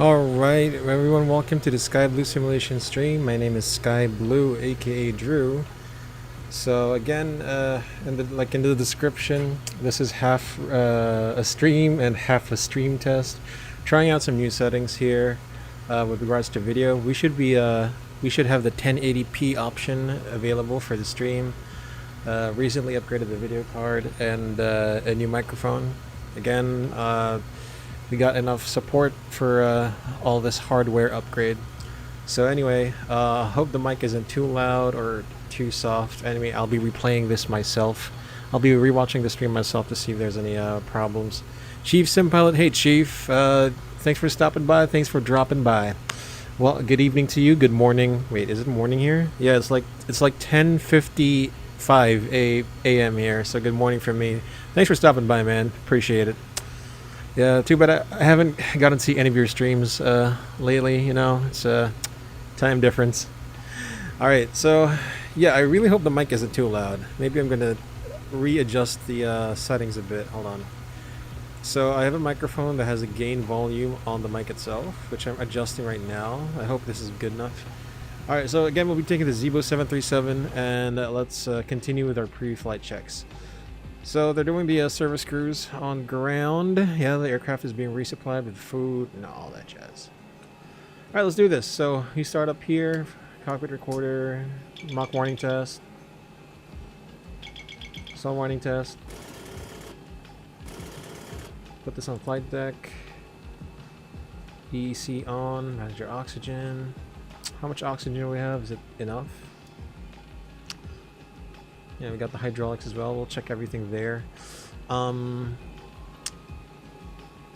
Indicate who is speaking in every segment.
Speaker 1: Alright, everyone, welcome to the Sky Blue simulation stream. My name is Sky Blue, aka Drew. So again, in the description, this is half a stream and half a stream test. Trying out some new settings here with regards to video. We should have the 1080p option available for the stream. Recently upgraded the video card and a new microphone. Again, we got enough support for all this hardware upgrade. So anyway, hope the mic isn't too loud or too soft. Anyway, I'll be replaying this myself. I'll be rewatching the stream myself to see if there's any problems. Chief Sim Pilot, hey Chief, thanks for stopping by. Thanks for dropping by. Well, good evening to you. Good morning. Wait, is it morning here? Yeah, it's like 10:55 a.m. here. So good morning from me. Thanks for stopping by, man. Appreciate it. Yeah, too bad I haven't gotten to see any of your streams lately, you know, it's time difference. Alright, so yeah, I really hope the mic isn't too loud. Maybe I'm going to readjust the settings a bit. Hold on. So I have a microphone that has a gain volume on the mic itself, which I'm adjusting right now. I hope this is good enough. Alright, so again, we'll be taking the Zibo 737 and let's continue with our pre-flight checks. So they're doing the service crews on ground. Yeah, the aircraft is being resupplied with food and all that jazz. Alright, let's do this. So you start up here, cockpit recorder, Mach warning test, sun warning test. Put this on flight deck. EEC on, manage your oxygen. How much oxygen do we have? Is it enough? Yeah, we got the hydraulics as well. We'll check everything there. I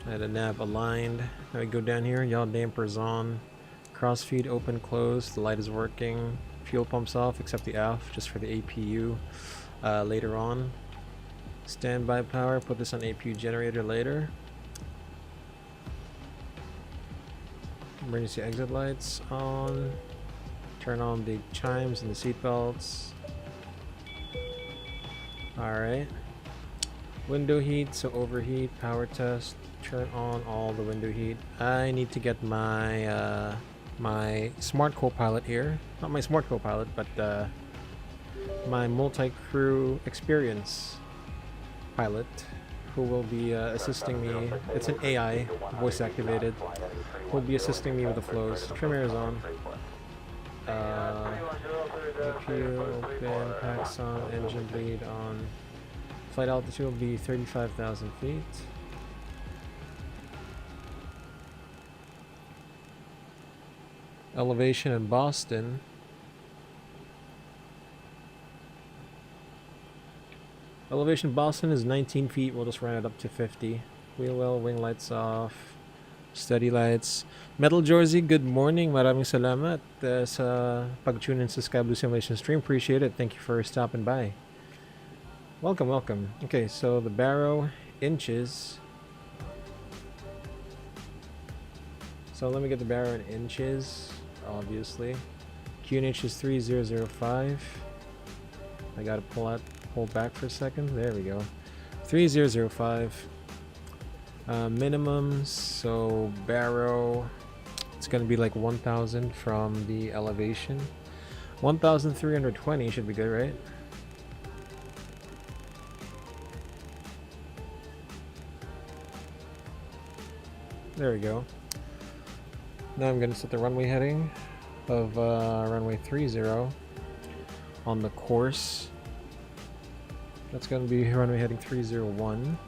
Speaker 1: had a nav aligned. Now we go down here. Yaw dampers on. Crossfeed open, close. The light is working. Fuel pumps off, except the aft, just for the APU later on. Standby power. Put this on APU generator later. Emergency exit lights on. Turn on the chimes and the seat belts. Alright. Window heat, so overheat, power test, turn on all the window heat. I need to get my my smart co-pilot here. Not my smart co-pilot, but my multi-crew experience pilot, who will be assisting me. It's an AI, voice activated. Who will be assisting me with the flows. Trim air is on. APU open, packs on, engine bleed on. Flight altitude will be 35,000 feet. Elevation in Boston. Elevation in Boston is 19 feet. We'll just run it up to 50. Wheel well, wing lights off. Steady lights. Metal Jorzy, good morning. Maraming salamat sa pag-tune in sa Sky Blue Simulation stream. Appreciate it. Thank you for stopping by. Welcome, welcome. Okay, so the barrow inches. So let me get the barrow in inches, obviously. QNH is 3005. I gotta pull back for a second. There we go. 3005. Minimums, so barrow, it's gonna be like 1,000 from the elevation. 1,320 should be good, right? There we go. Now I'm gonna set the runway heading of runway 30 on the course. That's gonna be runway heading 301.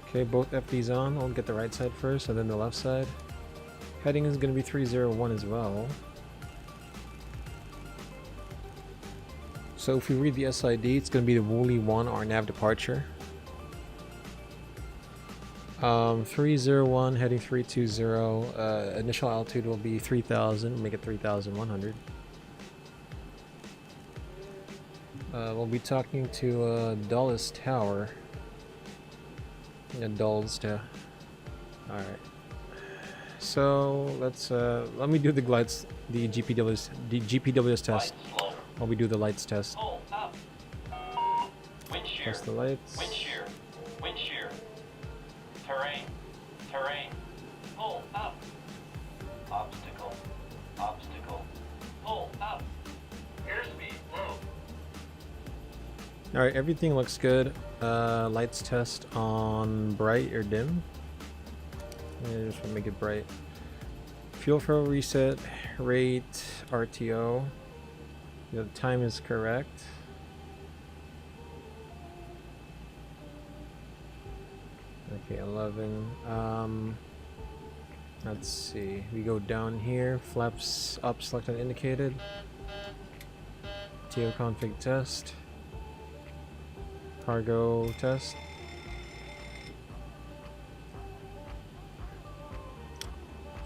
Speaker 1: Okay, both FDs on. I'll get the right side first and then the left side. Heading is going to be 301 as well. So if we read the SID, it's going to be the Wooly 1, our nav departure. 301 heading 320. Initial altitude will be 3,000. Make it 3,100. We'll be talking to Dulles Tower. Yeah, Dulles Tower. All right. So let's let me do the glides, the GPWS test. While we do the lights test. Test the lights.
Speaker 2: Wind shear. Wind shear. Terrain. Terrain. Pull up. Obstacle. Obstacle. Pull up. Airspeed low.
Speaker 1: Alright, everything looks good. Lights test on bright or dim. I just want to make it bright. Fuel flow reset, rate, RTO. The time is correct. Okay, 11. Let's see. We go down here. Flaps up, select and indicated. TO config test. Cargo test.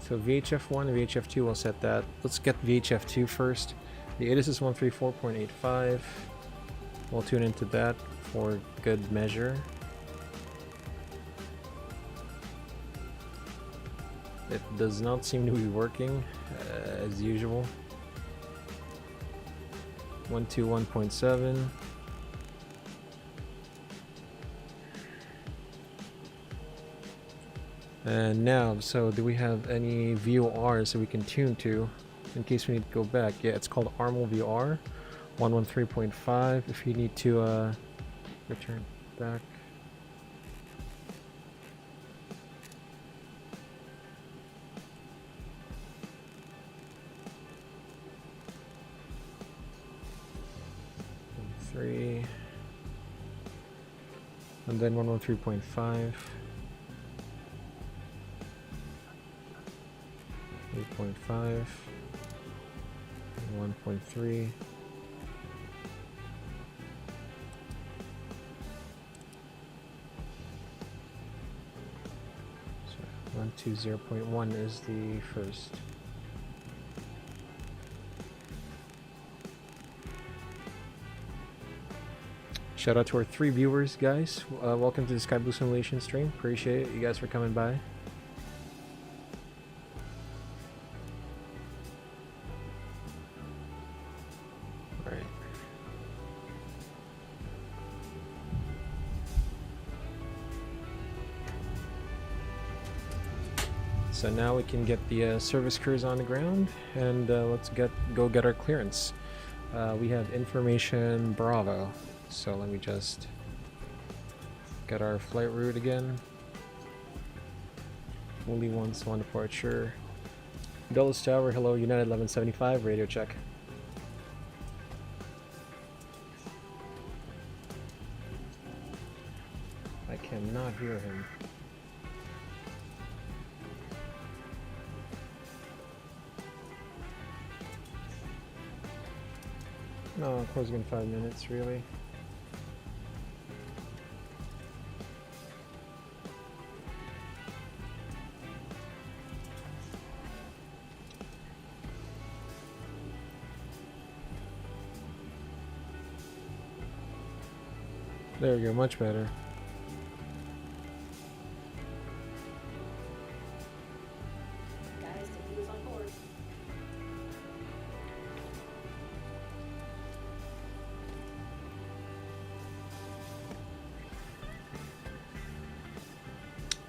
Speaker 1: So VHF1 and VHF2 will set that. Let's get VHF2 first. The ADD-ONS is 134.85. We'll tune into that for good measure. It does not seem to be working as usual. 121.7. And now, so do we have any VOR so we can tune to in case we need to go back? Yeah, it's called ARML VOR 113.5 if you need to return back. Three, and then 113.5. 8.5, 1.3, so 120.1 is the first. Shout out to our 3 viewers, guys. Welcome to the Sky Blue Simulation stream. Appreciate it, you guys, for coming by. So now we can get the service crews on the ground, and let's go get our clearance. We have information Bravo, so let me just get our flight route again. Only once, one departure. Dulles Tower, hello, United 1175, radio check. I cannot hear him. No, closing in 5 minutes, really. There we go, much better.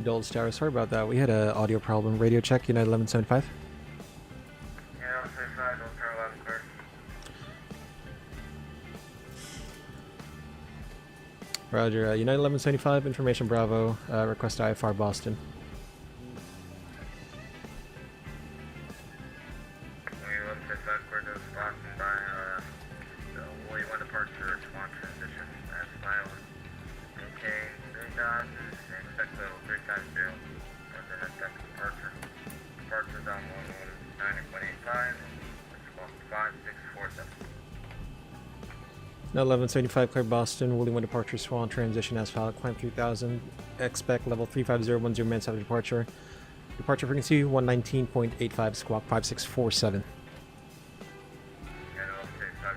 Speaker 1: Dulles Tower, sorry about that. We had an audio problem. Radio check, United 1175.
Speaker 3: Yeah, 1175, Dulles Tower, loud and clear.
Speaker 1: Roger, United 1175, information Bravo, request IFR Boston.
Speaker 3: We 1175, clear to Boston by the Woolly 1 departure, Swan transition, that's Island. Okay, 3 dots, expect level 350, and then expect departure. Departure down 119.85, Squawk 5647.
Speaker 1: Now 1175, clear Boston, Woolly 1 departure, Swan transition as filed, climb 3000, expect level 35010 minutes after departure. Departure frequency 119.85, squawk 5647.
Speaker 3: Yeah, 1175,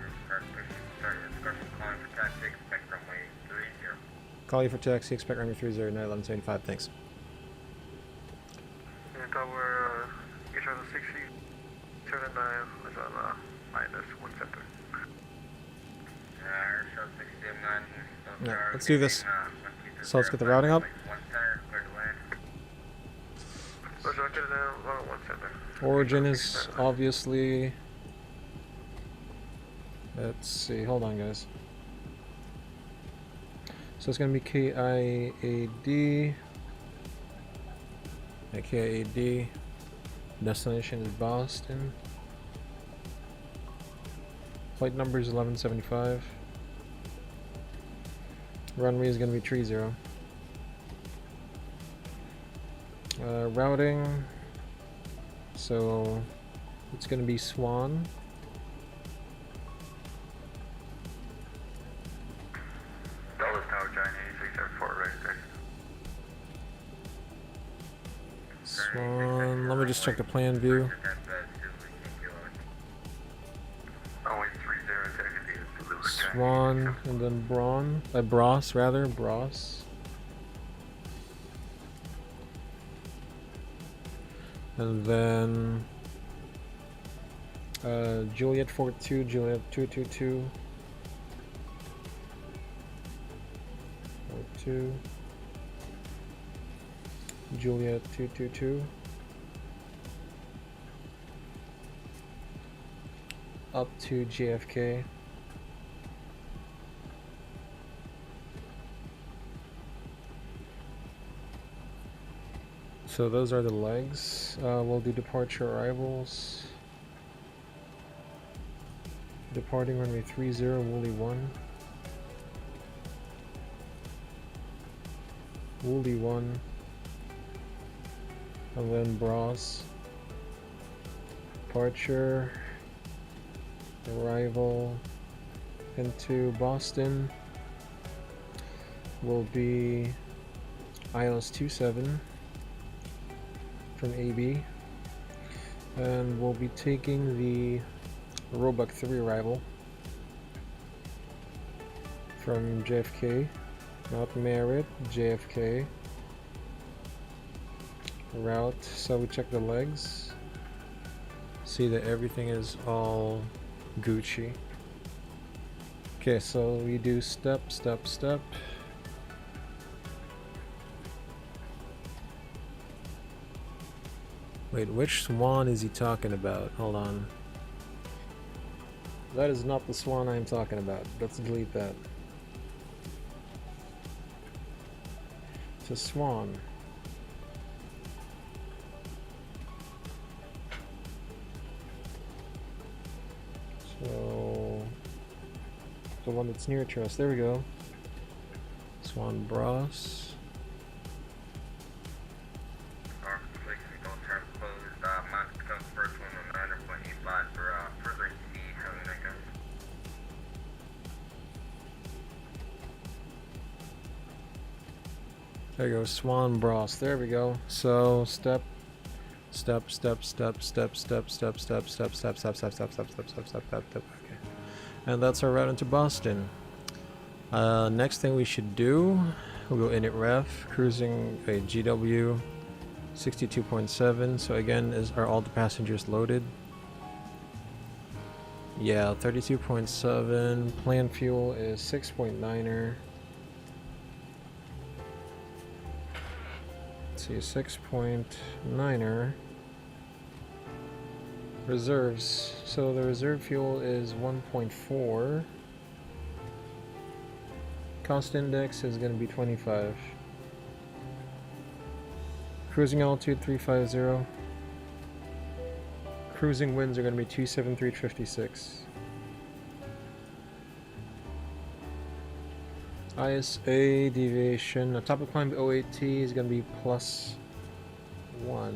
Speaker 3: start your discussion, calling for taxi, expect runway 30.
Speaker 1: Call you for taxi, expect runway 30, 1175, thanks.
Speaker 3: And tower, each of the 60, 79 is on minus 1 center. Show 69.
Speaker 1: Yeah, let's do this. So let's get the routing up. Origin is obviously, let's see, hold on guys. So it's gonna be KIAD. Yeah, KIAD. Destination is Boston. Flight number is 1175. Runway is gonna be 30. Routing. So it's gonna be Swan.
Speaker 3: Dallas Tower, Giant 8674, right there.
Speaker 1: Swan. Let me just check the plan view. Swan and then Bros rather, Bros. And then Juliet 42, Juliet 222. 42. Juliet 222. Up to JFK. So those are the legs. We'll do departure arrivals. Departing runway 30, Woolly 1. Woolly 1. And then Bros. Departure. Arrival into Boston will be ILS 27 from AB, and we'll be taking the Roebuck 3 arrival from JFK, not Merritt, JFK route. So we check the legs, see that everything is all Gucci. Okay, so we do step, step, step. Wait, which Swan is he talking about? Hold on. That is not the Swan I'm talking about. Let's delete that. It's a Swan. So the one that's near to us. There we go. Swan Bros. There you go, Swan Bros. There we go. So step, step, step, step, step, step, step, step, step, step, step, step, step, step, step, step, step, step. Okay, and that's our route into Boston. Next thing we should do, we'll go init ref, cruising a GW 62.7. So again, are all the passengers loaded? Yeah, 32.7. Planned fuel is 6.9er. See, 6.9er. Reserves. So the reserve fuel is 1.4. Cost index is going to be 25. Cruising altitude 350. Cruising winds are going to be 273.56. ISA deviation, topic climb OAT is going to be +1.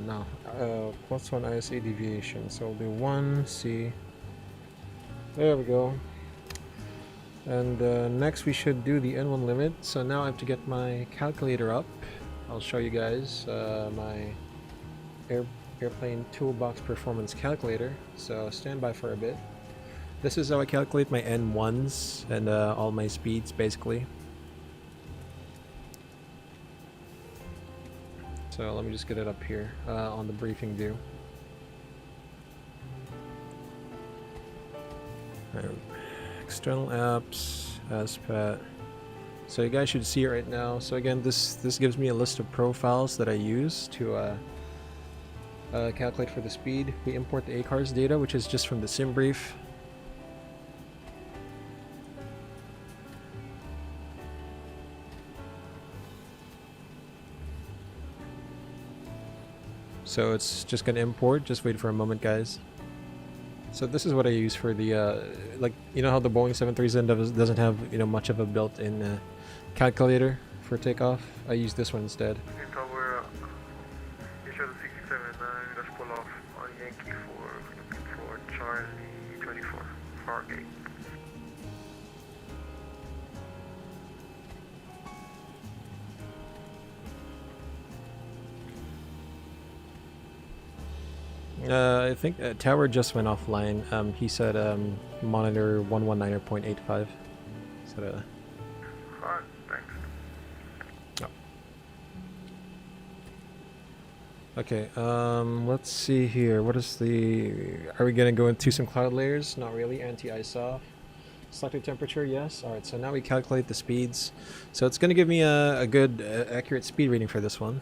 Speaker 1: No, +1 ISA deviation. So we'll do 1C. There we go. And next we should do the N1 limit. So now I have to get my calculator up. I'll show you guys my airplane toolbox performance calculator. So stand by for a bit. This is how I calculate my N1s and all my speeds basically. So let me just get it up here on the briefing view. external apps, ASPAT. So you guys should see it right now. So again, this gives me a list of profiles that I use to calculate for the speed. We import the ACARS data, which is just from the sim brief. So it's just gonna import. Just wait for a moment, guys. So this is what I use for the like, you know how the Boeing 737 doesn't have, you know, much of a built-in calculator for takeoff. I use this one instead.
Speaker 4: In tower, you show the 679, let's pull off on Yankee for Charlie 24, Fargate.
Speaker 1: I think tower just went offline. He said monitor 119.85. So
Speaker 4: Alright, thanks.
Speaker 1: okay, let's see here. What is the... Are we gonna go into some cloud layers? Not really. Anti-ISOF. Selected temperature, yes. Alright, so now we calculate the speeds. So it's gonna give me a good, accurate speed reading for this one.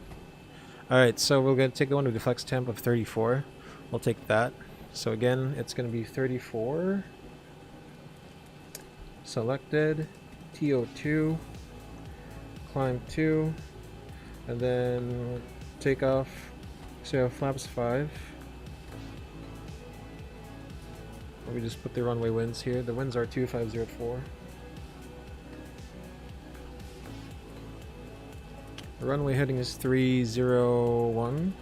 Speaker 1: Alright, so we're gonna take the one with the flex temp of 34. We'll take that. So again, it's gonna be 34. Selected. TO2. Climb 2. And then take off. So flaps 5. Let me just put the runway winds here. The winds are 2504. The runway heading is 301.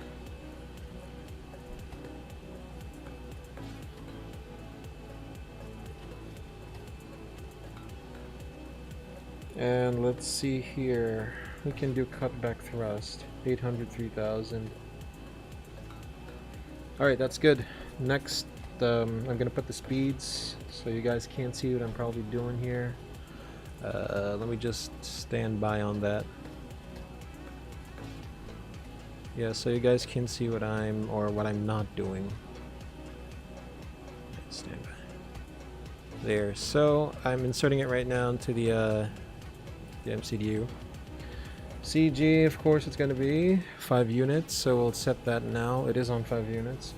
Speaker 1: And let's see here. We can do cutback thrust. 800, 3000. Alright, that's good. Next, I'm gonna put the speeds so you guys can't see what I'm probably doing here. Let me just stand by on that. Yeah, so you guys can see what I'm not doing. Stand by. There. So I'm inserting it right now into the MCDU. CG, of course, it's going to be 5 units, so we'll set that now. It is on 5 units.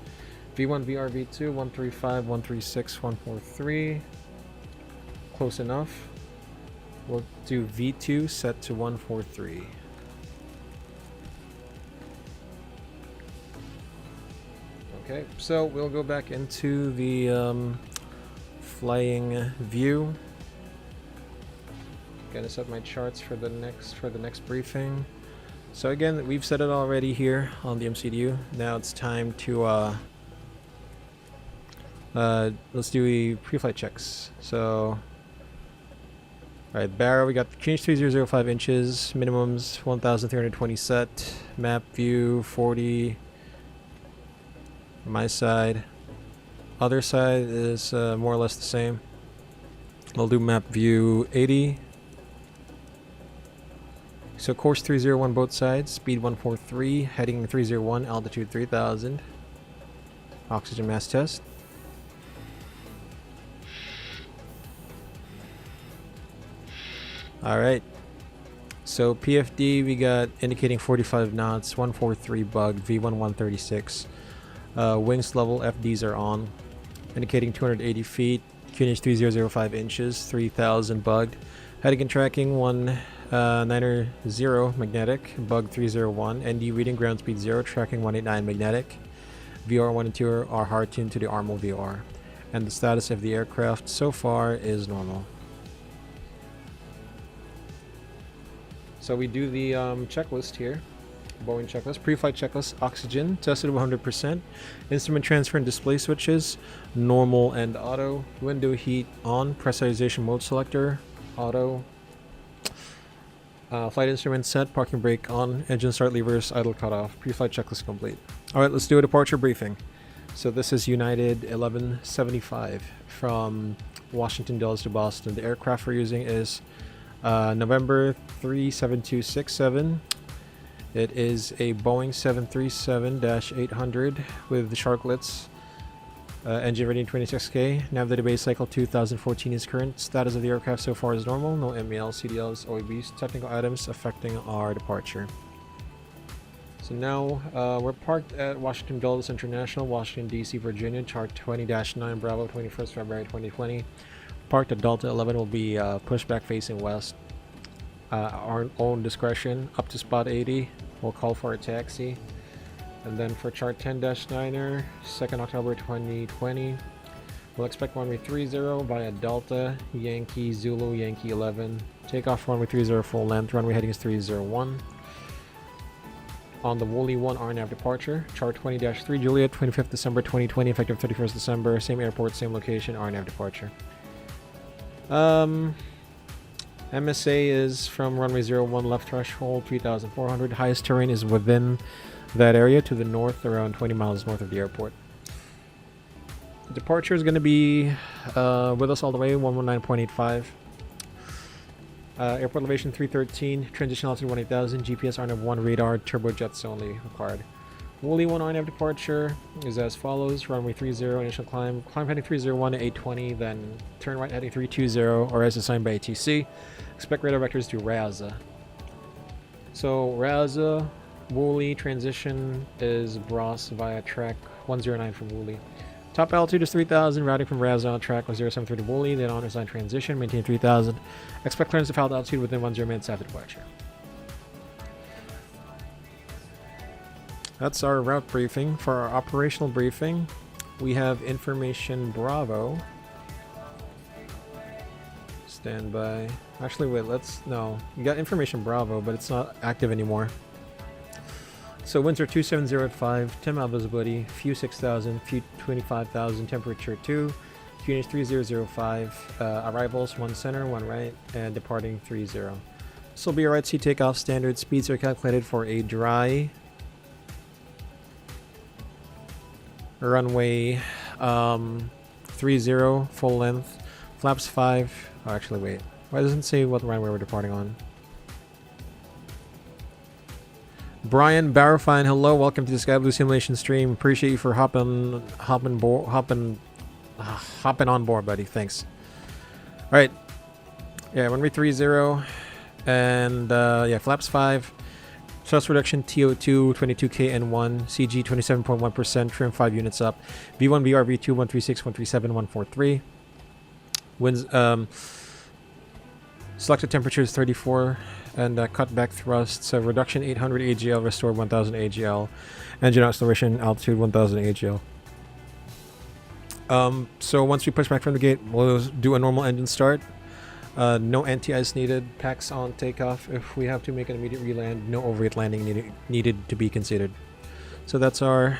Speaker 1: V1, VR, V2, 135, 136, 143. Close enough. We'll do V2 set to 143. Okay, so we'll go back into the flying view. Gonna set my charts for the next briefing. So again, we've set it already here on the MCDU. Now it's time to let's do the pre-flight checks. So alright, barrel, we got QNH 3005 inches, minimums 1320 set, map view 40. My side, other side is more or less the same. I'll do map view 80. So course 301 both sides, speed 143, heading 301, altitude 3000. Oxygen mass test. Alright. So PFD we got indicating 45 knots, 143 bug, V1 136. Wings level FDs are on, indicating 280 feet, QNH 3005 inches, 3000 bugged. Heading and tracking 190 magnetic, bug 301, ND reading ground speed 0, tracking 189 magnetic. VR 1 and 2 are hard tuned to the ARML VR. And the status of the aircraft so far is normal. So we do the checklist here. Boeing checklist, pre-flight checklist, oxygen, tested 100%, instrument transfer and display switches, normal and auto, window heat on, pressurization mode selector, auto, flight instrument set, parking brake on, engine start levers, idle cutoff, pre-flight checklist complete. Alright, let's do a departure briefing. So this is United 1175 from Washington Dulles to Boston. The aircraft we're using is November 37267. It is a Boeing 737-800 with the sharklets Engine rating 26K. Nav database cycle 2014 is current. Status of the aircraft so far is normal. No MEL, CDLs, OEBs. Technical items affecting our departure. So now we're parked at Washington Dulles International, Washington DC, Virginia, chart 20-9 Bravo, 21st February 2020. Parked at Delta 11 will be pushed back facing west. Our own discretion up to spot 80. We'll call for a taxi. And then for chart 10-9er, 2nd October 2020, we'll expect runway 30 via Delta, Yankee, Zulu, Yankee 11. Takeoff runway 30 full length, runway heading is 301. On the Woolly 1 RNAV departure, chart 20-3 Juliet, 25th December 2020, effective 31st December, same airport, same location, RNAV departure. MSA is from runway 01 left threshold, 3,400. Highest terrain is within that area to the north, around 20 miles north of the airport. The departure is going to be with us all the way, 119.85. Airport elevation 313, transition altitude 18,000, GPS RNAV 1 radar, turbojets only required. Woolly 1 RNAV departure is as follows: runway 30, initial climb heading 301 to 820, then turn right heading 320, or as assigned by ATC. Expect radar vectors to Raza. So Raza, Woolly, transition is Bros via track 109 from Woolly. Top altitude is 3,000, routing from Raza on track 073 to Woolly, then on design transition, maintain 3,000. Expect clearance of altitude within 10 minutes after departure. That's our route briefing. For our operational briefing, we have information Bravo. Stand by. Actually, wait, no. We got information Bravo, but it's not active anymore. So winds are 270 at 5, 10 mile visibility, few 6,000, few 25,000, temperature 2, units 3005, arrivals 1 center, 1 right, and departing 30. This will be a right seat takeoff. Standard speeds are calculated for a dry runway 30 full length, flaps 5. Oh, actually, wait. Why doesn't it say what runway we're departing on? Brian Barrofine, hello, welcome to the Sky Blue Simulation stream. Appreciate you for hopping on board, buddy. Thanks. All right, yeah, runway 30, and yeah, flaps 5, thrust reduction TO2 22K N1, CG 27.1%, trim 5 units up, V1 VR V2 136 137 143. Winds selected temperature is 34. And cut back thrust, so reduction 800 AGL, restore 1000 AGL, engine acceleration altitude 1000 AGL. So once we push back from the gate, we'll do a normal engine start. No anti-ice needed. Packs on takeoff. If we have to make an immediate reland, no overweight landing needed to be considered. So that's our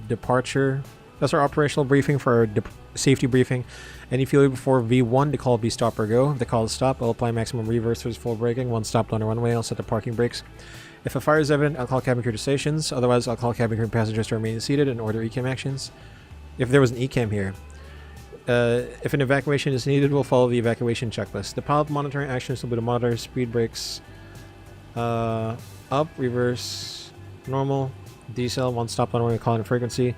Speaker 1: departure. That's our operational briefing for our safety briefing. Any failure before V1, the call will be stop or go. If the call is stop, I'll apply maximum reverse for full braking. Once stopped on the runway, I'll set the parking brakes. If a fire is evident, I'll call cabin crew to stations. Otherwise, I'll call cabin crew and passengers to remain seated and order ECAM actions. If there was an ECAM here. If an evacuation is needed, we'll follow the evacuation checklist. The pilot monitoring actions will be to monitor speed brakes up, reverse, normal, decel, one stop on runway, call in frequency.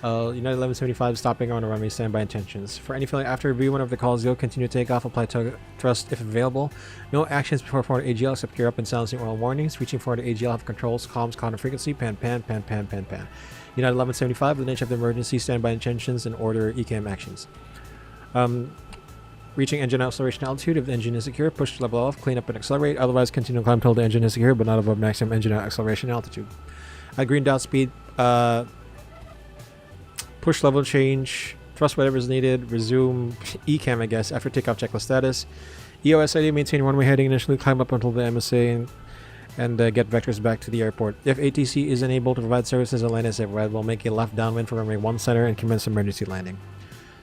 Speaker 1: United 1175 stopping on the runway, standby intentions. For any failure after V1 of the calls, go continue takeoff, apply thrust if available. No actions before forward AGL except gear up and silencing oil warnings. Reaching forward AGL, have controls, comms, counter frequency, pan. United 1175, with the nature of the emergency, standby intentions, and order ECAM actions. Reaching engine acceleration altitude. If the engine is secure, push to level off, clean up and accelerate. Otherwise, continue to climb until the engine is secure, but not above maximum engine acceleration altitude. At green dot speed, push level change, thrust whatever is needed, resume ECAM, I guess, after takeoff checklist status. EOS ID, maintain runway heading initially, climb up until the MSA and get vectors back to the airport. If ATC is unable to provide services and land as red, we'll make a left downwind for runway 1 center and commence emergency landing.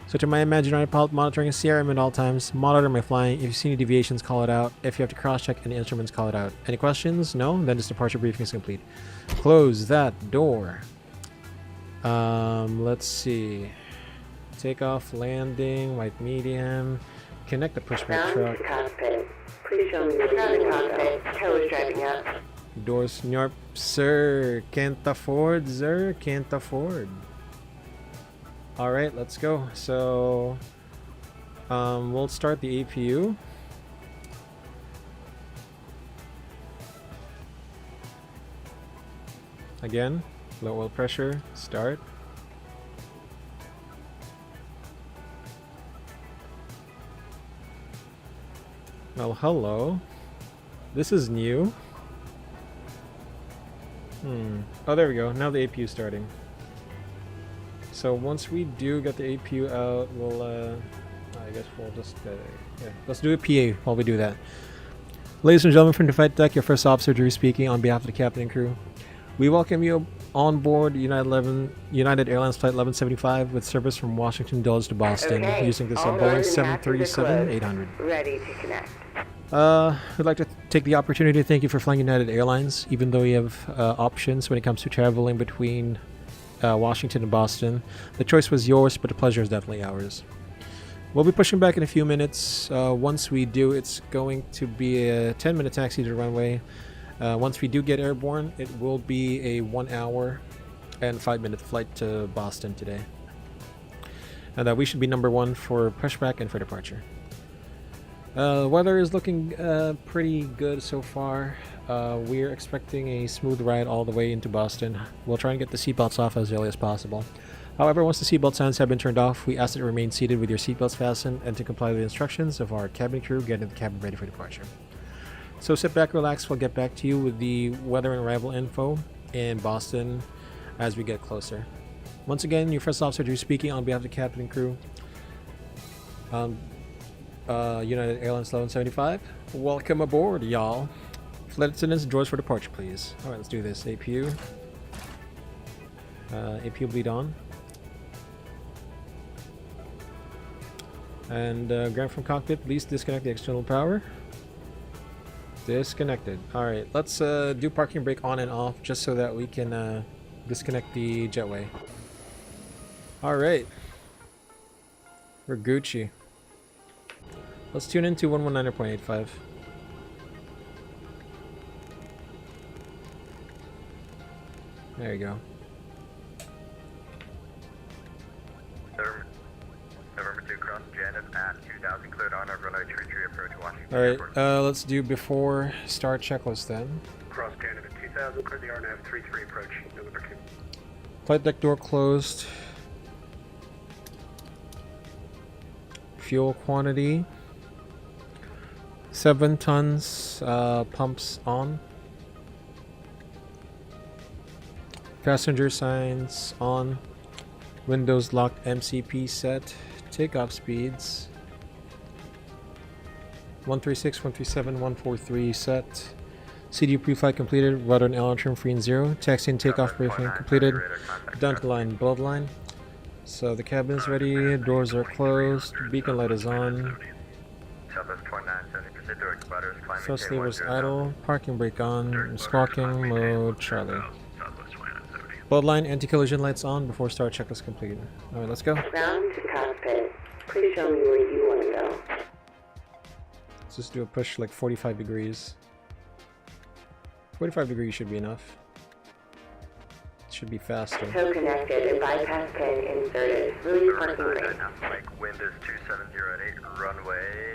Speaker 1: So to my imaginary pilot monitoring CRM at all times, monitor my flying. If you see any deviations, call it out. If you have to cross-check any instruments, call it out. Any questions? No? Then this departure briefing is complete. Close that door. Let's see. Takeoff, landing, white medium. Connect the pushback truck.
Speaker 5: Cockpit. Please show me the cockpit. Tow is driving up.
Speaker 1: Doors, yarp, sir. Can't afford, sir. Can't afford. All right, let's go. So we'll start the APU. Again, low oil pressure, start. Well, hello. This is new. Oh, there we go. Now the APU is starting. So once we do get the APU out, we'll, I guess we'll just, yeah, let's do a PA while we do that. Ladies and gentlemen from the flight deck, your first officer Drew speaking on behalf of the captain and crew. We welcome you on board United Airlines Flight 1175 with service from Washington Dulles to Boston using this Boeing 737-800.
Speaker 5: Ready to connect.
Speaker 1: We'd like to take the opportunity to thank you for flying United Airlines, even though you have options when it comes to traveling between Washington and Boston. The choice was yours, but the pleasure is definitely ours. We'll be pushing back in a few minutes. Once we do, it's going to be a 10-minute taxi to the runway. Once we do get airborne, it will be a 1 hour and 5-minute flight to Boston today. And we should be number 1 for pushback and for departure. Weather is looking pretty good so far. We're expecting a smooth ride all the way into Boston. We'll try and get the seatbelts off as early as possible. However, once the seatbelt signs have been turned off, we ask that you remain seated with your seatbelts fastened and to comply with the instructions of our cabin crew getting the cabin ready for departure. So sit back, relax, we'll get back to you with the weather and arrival info in Boston as we get closer. Once again, your first officer Drew speaking on behalf of the captain and crew. United Airlines 1175. Welcome aboard, y'all. Flight attendants, doors for departure, please. Alright, let's do this. APU. APU bleed on. And ground from cockpit, please disconnect the external power. Disconnected. Alright, let's do parking brake on and off just so that we can disconnect the jetway. Alright. We're Gucci. Let's tune into 119.85. There you go.
Speaker 3: November 2 cross Janet at 2000 cleared on our runway 33 approach Washington.
Speaker 1: Alright, let's do before start checklist then.
Speaker 4: Cross Janet at 2000, clear the RNAV 33 approach, November 2.
Speaker 1: Flight deck door closed. Fuel quantity 7 tons, pumps on. Passenger signs on. Windows locked, MCP set. Takeoff speeds 136, 137, 143 set. CDU pre-flight completed. Rudder and aileron trim free and 0. Taxi and takeoff briefing completed. Down to line, bloodline. So the cabin is ready. Doors are closed. Beacon light is on. Thrust levers idle. Parking brake on. Squawking mode Charlie. Bloodline anti-collision lights on before start checklist completed. Alright, let's go.
Speaker 5: Ground to cockpit. Please show me where you want to go.
Speaker 1: Let's just do a push like 45 degrees. 45 degrees should be enough. It should be faster.
Speaker 5: Tow connected and bypass pin inserted. Release parking brake.
Speaker 3: Mike, wind is 2708, runway.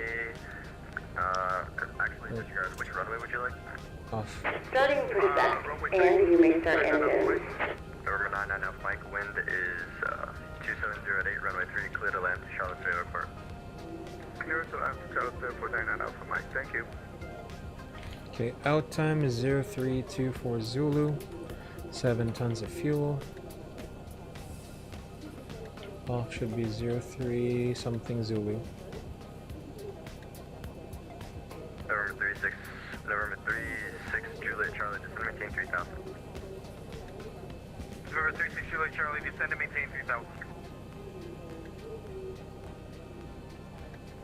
Speaker 3: Actually, disregard, which runway would you like?
Speaker 1: Off.
Speaker 5: Starting prefect, and you may start engines.
Speaker 3: November 99 Mike, wind is 2708, runway 3, clear to land to Charlottesville Airport.
Speaker 4: Clear to land to Charlottesville for 99 Alpha Mike, thank you.
Speaker 1: Okay, out time is 0324 Zulu. 7 tons of fuel. Off should be 03 something Zulu.
Speaker 3: November 36 Juliet Charlie, descend and maintain 3000. November 36 Juliet Charlie, descend and maintain 3000.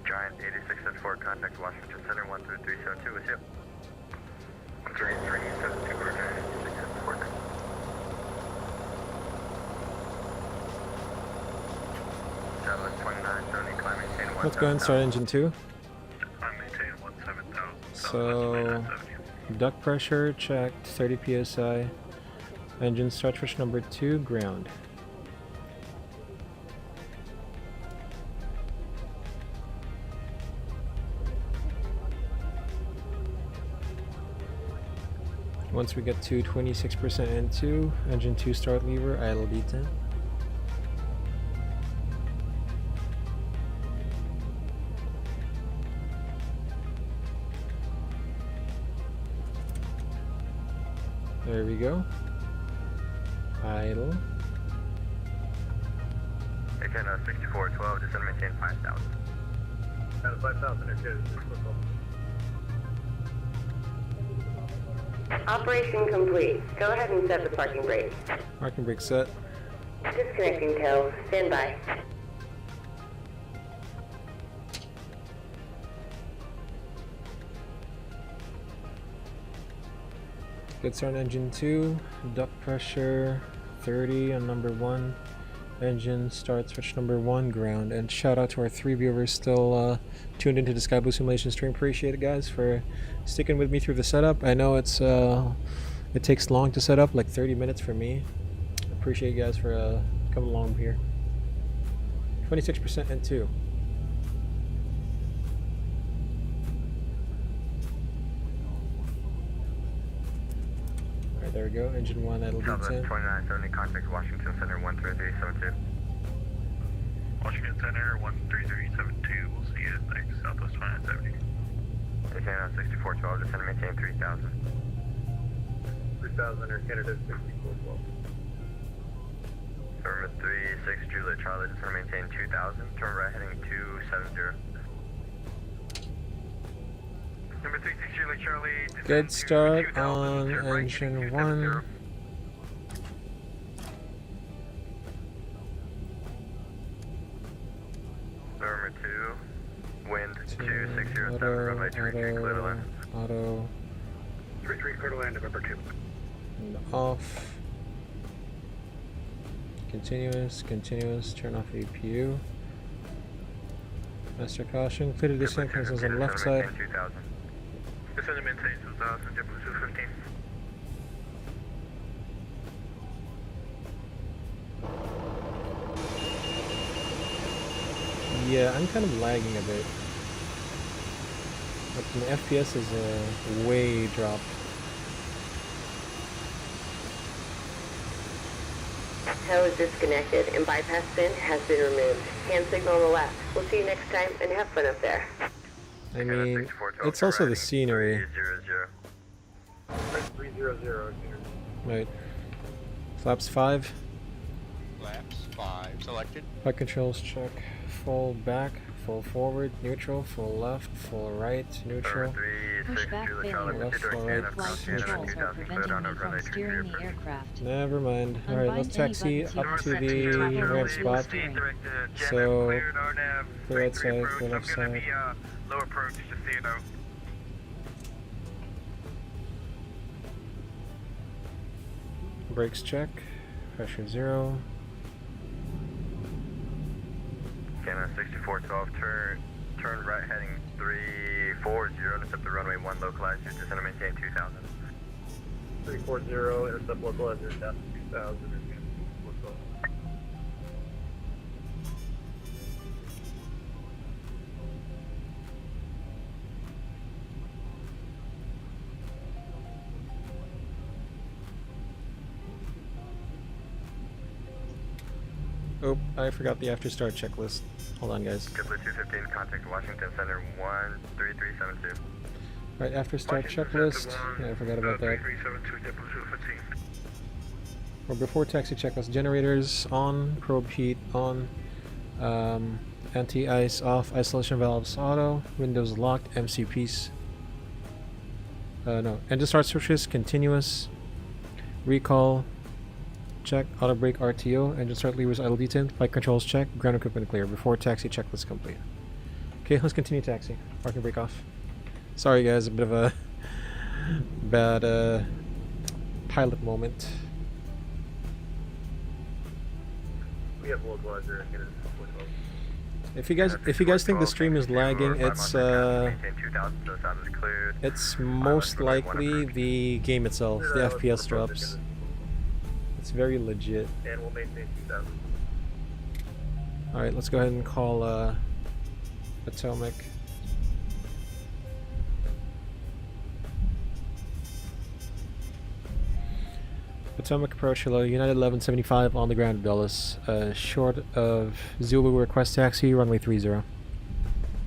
Speaker 3: Giant 86 at 4, contact Washington Center 13372 with you. 13372 for Giant 86 at 4. Satellite 2970, climb maintain 1000.
Speaker 1: Let's go and start engine 2.
Speaker 3: Maintain 17000.
Speaker 1: So, duct pressure checked, 30 psi. Engine start push number 2, ground. Once we get to 26% N2, engine 2 start lever, idle detent. There we go. Idle.
Speaker 3: Again, 6412, just gonna maintain 5,000. 5,000, okay.
Speaker 5: Operation complete. Go ahead and set the parking brake.
Speaker 1: Parking brake set.
Speaker 5: Disconnecting tow. Stand by.
Speaker 1: Good start on engine 2. Duct pressure 30 on number 1. Engine start switch number 1 ground. And shout out to our 3 viewers still tuned into the Sky Blue Simulation stream. Appreciate it, guys, for sticking with me through the setup. I know it takes long to set up, like 30 minutes for me. Appreciate you guys for coming along here. 26% N2. Alright, there we go. Engine 1 idle
Speaker 3: Southwest
Speaker 1: detent.
Speaker 3: 2970, contact Washington Center 13372.
Speaker 6: Washington Center 13372. We'll see you at Southwest 2970.
Speaker 3: Again, 6412, just gonna maintain 3,000.
Speaker 6: 3000 or Canada 6412.
Speaker 3: November 36 Juliet Charlie, just gonna maintain 2,000. Turn right heading 270. Number 36 Juliet Charlie.
Speaker 1: Good start on engine 1.
Speaker 3: November 2, wind 2607, runway 33 clear to land.
Speaker 1: Auto,
Speaker 6: 33 clear to land, November 2.
Speaker 1: and off. Continuous, turn off APU. Master caution, clear to descent, consoles on left side.
Speaker 3: 2,000.
Speaker 6: Descend and maintain 2000, JetBlue 215.
Speaker 1: Yeah, I'm kind of lagging a bit. Like my FPS is way dropped.
Speaker 5: Tow is disconnected and bypass bin has been removed. Hand signal on the left. We'll see you next time and have fun up there.
Speaker 1: I mean, it's also the scenery.
Speaker 6: 300.
Speaker 1: Right. Flaps 5.
Speaker 7: Flaps 5 selected.
Speaker 1: Flight controls check. Full back, full forward, neutral, full left, full right, neutral.
Speaker 8: Pushback failure.
Speaker 1: Left, full right.
Speaker 8: Flight controls are preventing me from steering the aircraft.
Speaker 1: Never mind. Alright, let's
Speaker 8: Unbind
Speaker 1: taxi
Speaker 8: any
Speaker 1: up
Speaker 8: buttons
Speaker 1: to
Speaker 8: to
Speaker 1: the
Speaker 8: travel
Speaker 1: ramp
Speaker 8: with
Speaker 1: spot.
Speaker 8: steering.
Speaker 1: So, clear that side, clear left side.
Speaker 6: Low approach, just so you know.
Speaker 1: Brakes check. Pressure 0.
Speaker 3: Canada 6412, turn right heading 340, intercept the runway 1 localized, you're just gonna maintain 2,000.
Speaker 6: 340, intercept localizer down to 2000.
Speaker 1: Oh, I forgot the after start checklist. Hold on, guys.
Speaker 3: JetBlue 215, contact Washington Center 13372.
Speaker 1: Alright, after start checklist. Yeah, I forgot about that.
Speaker 6: 3372, JetBlue 215.
Speaker 1: Or before taxi checklist, generators on, probe heat on, anti-ice off, isolation valves auto, windows locked, MCPs. No, engine start switches continuous, recall check, auto brake RTO, engine start levers idle detent, flight controls check, ground equipment clear. Before taxi checklist complete. Okay, let's continue taxi. Parking brake off. Sorry guys, a bit of a bad pilot moment.
Speaker 6: We have localizer and Canada 6412.
Speaker 1: If you guys think the stream is lagging, it's most likely the game itself. The FPS drops. It's very legit.
Speaker 6: And we'll maintain 2000.
Speaker 1: Alright, let's go ahead and call Potomac. Potomac approach, hello, United 1175 on the ground at Dulles. Short of Zulu, request taxi, runway 30.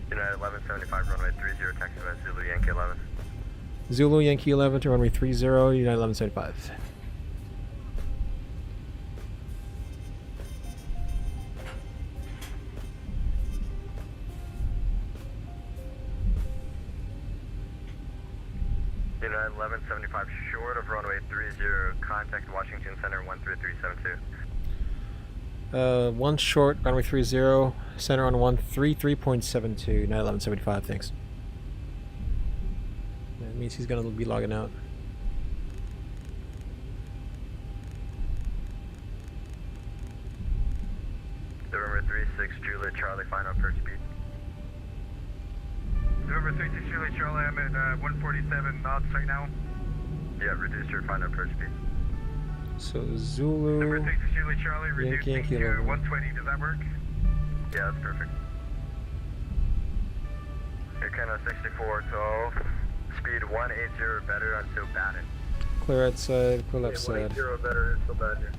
Speaker 3: United 1175, runway 30, taxi by Zulu Yankee 11.
Speaker 1: Zulu Yankee 11 to runway 30, United 1175.
Speaker 3: United 1175, short of runway 30, contact Washington Center 13372.
Speaker 1: One short, runway 30, center on 133.72, United 1175, thanks. That means he's gonna be logging out.
Speaker 3: November 36, Juliet Charlie, final approach speed.
Speaker 4: November 36 Juliet Charlie, I'm at 147 knots right now.
Speaker 3: Yeah, reduce your final approach speed.
Speaker 1: So Zulu,
Speaker 4: November 36 Juliet Charlie,
Speaker 1: Yankee,
Speaker 4: reducing
Speaker 1: Yankee
Speaker 4: to
Speaker 1: 11.
Speaker 4: 120, does that work?
Speaker 3: Yeah, that's perfect. Air Canada 6412, speed 180 better until Bannon.
Speaker 1: clear outside, clear left side.
Speaker 3: 180 better until Bannon.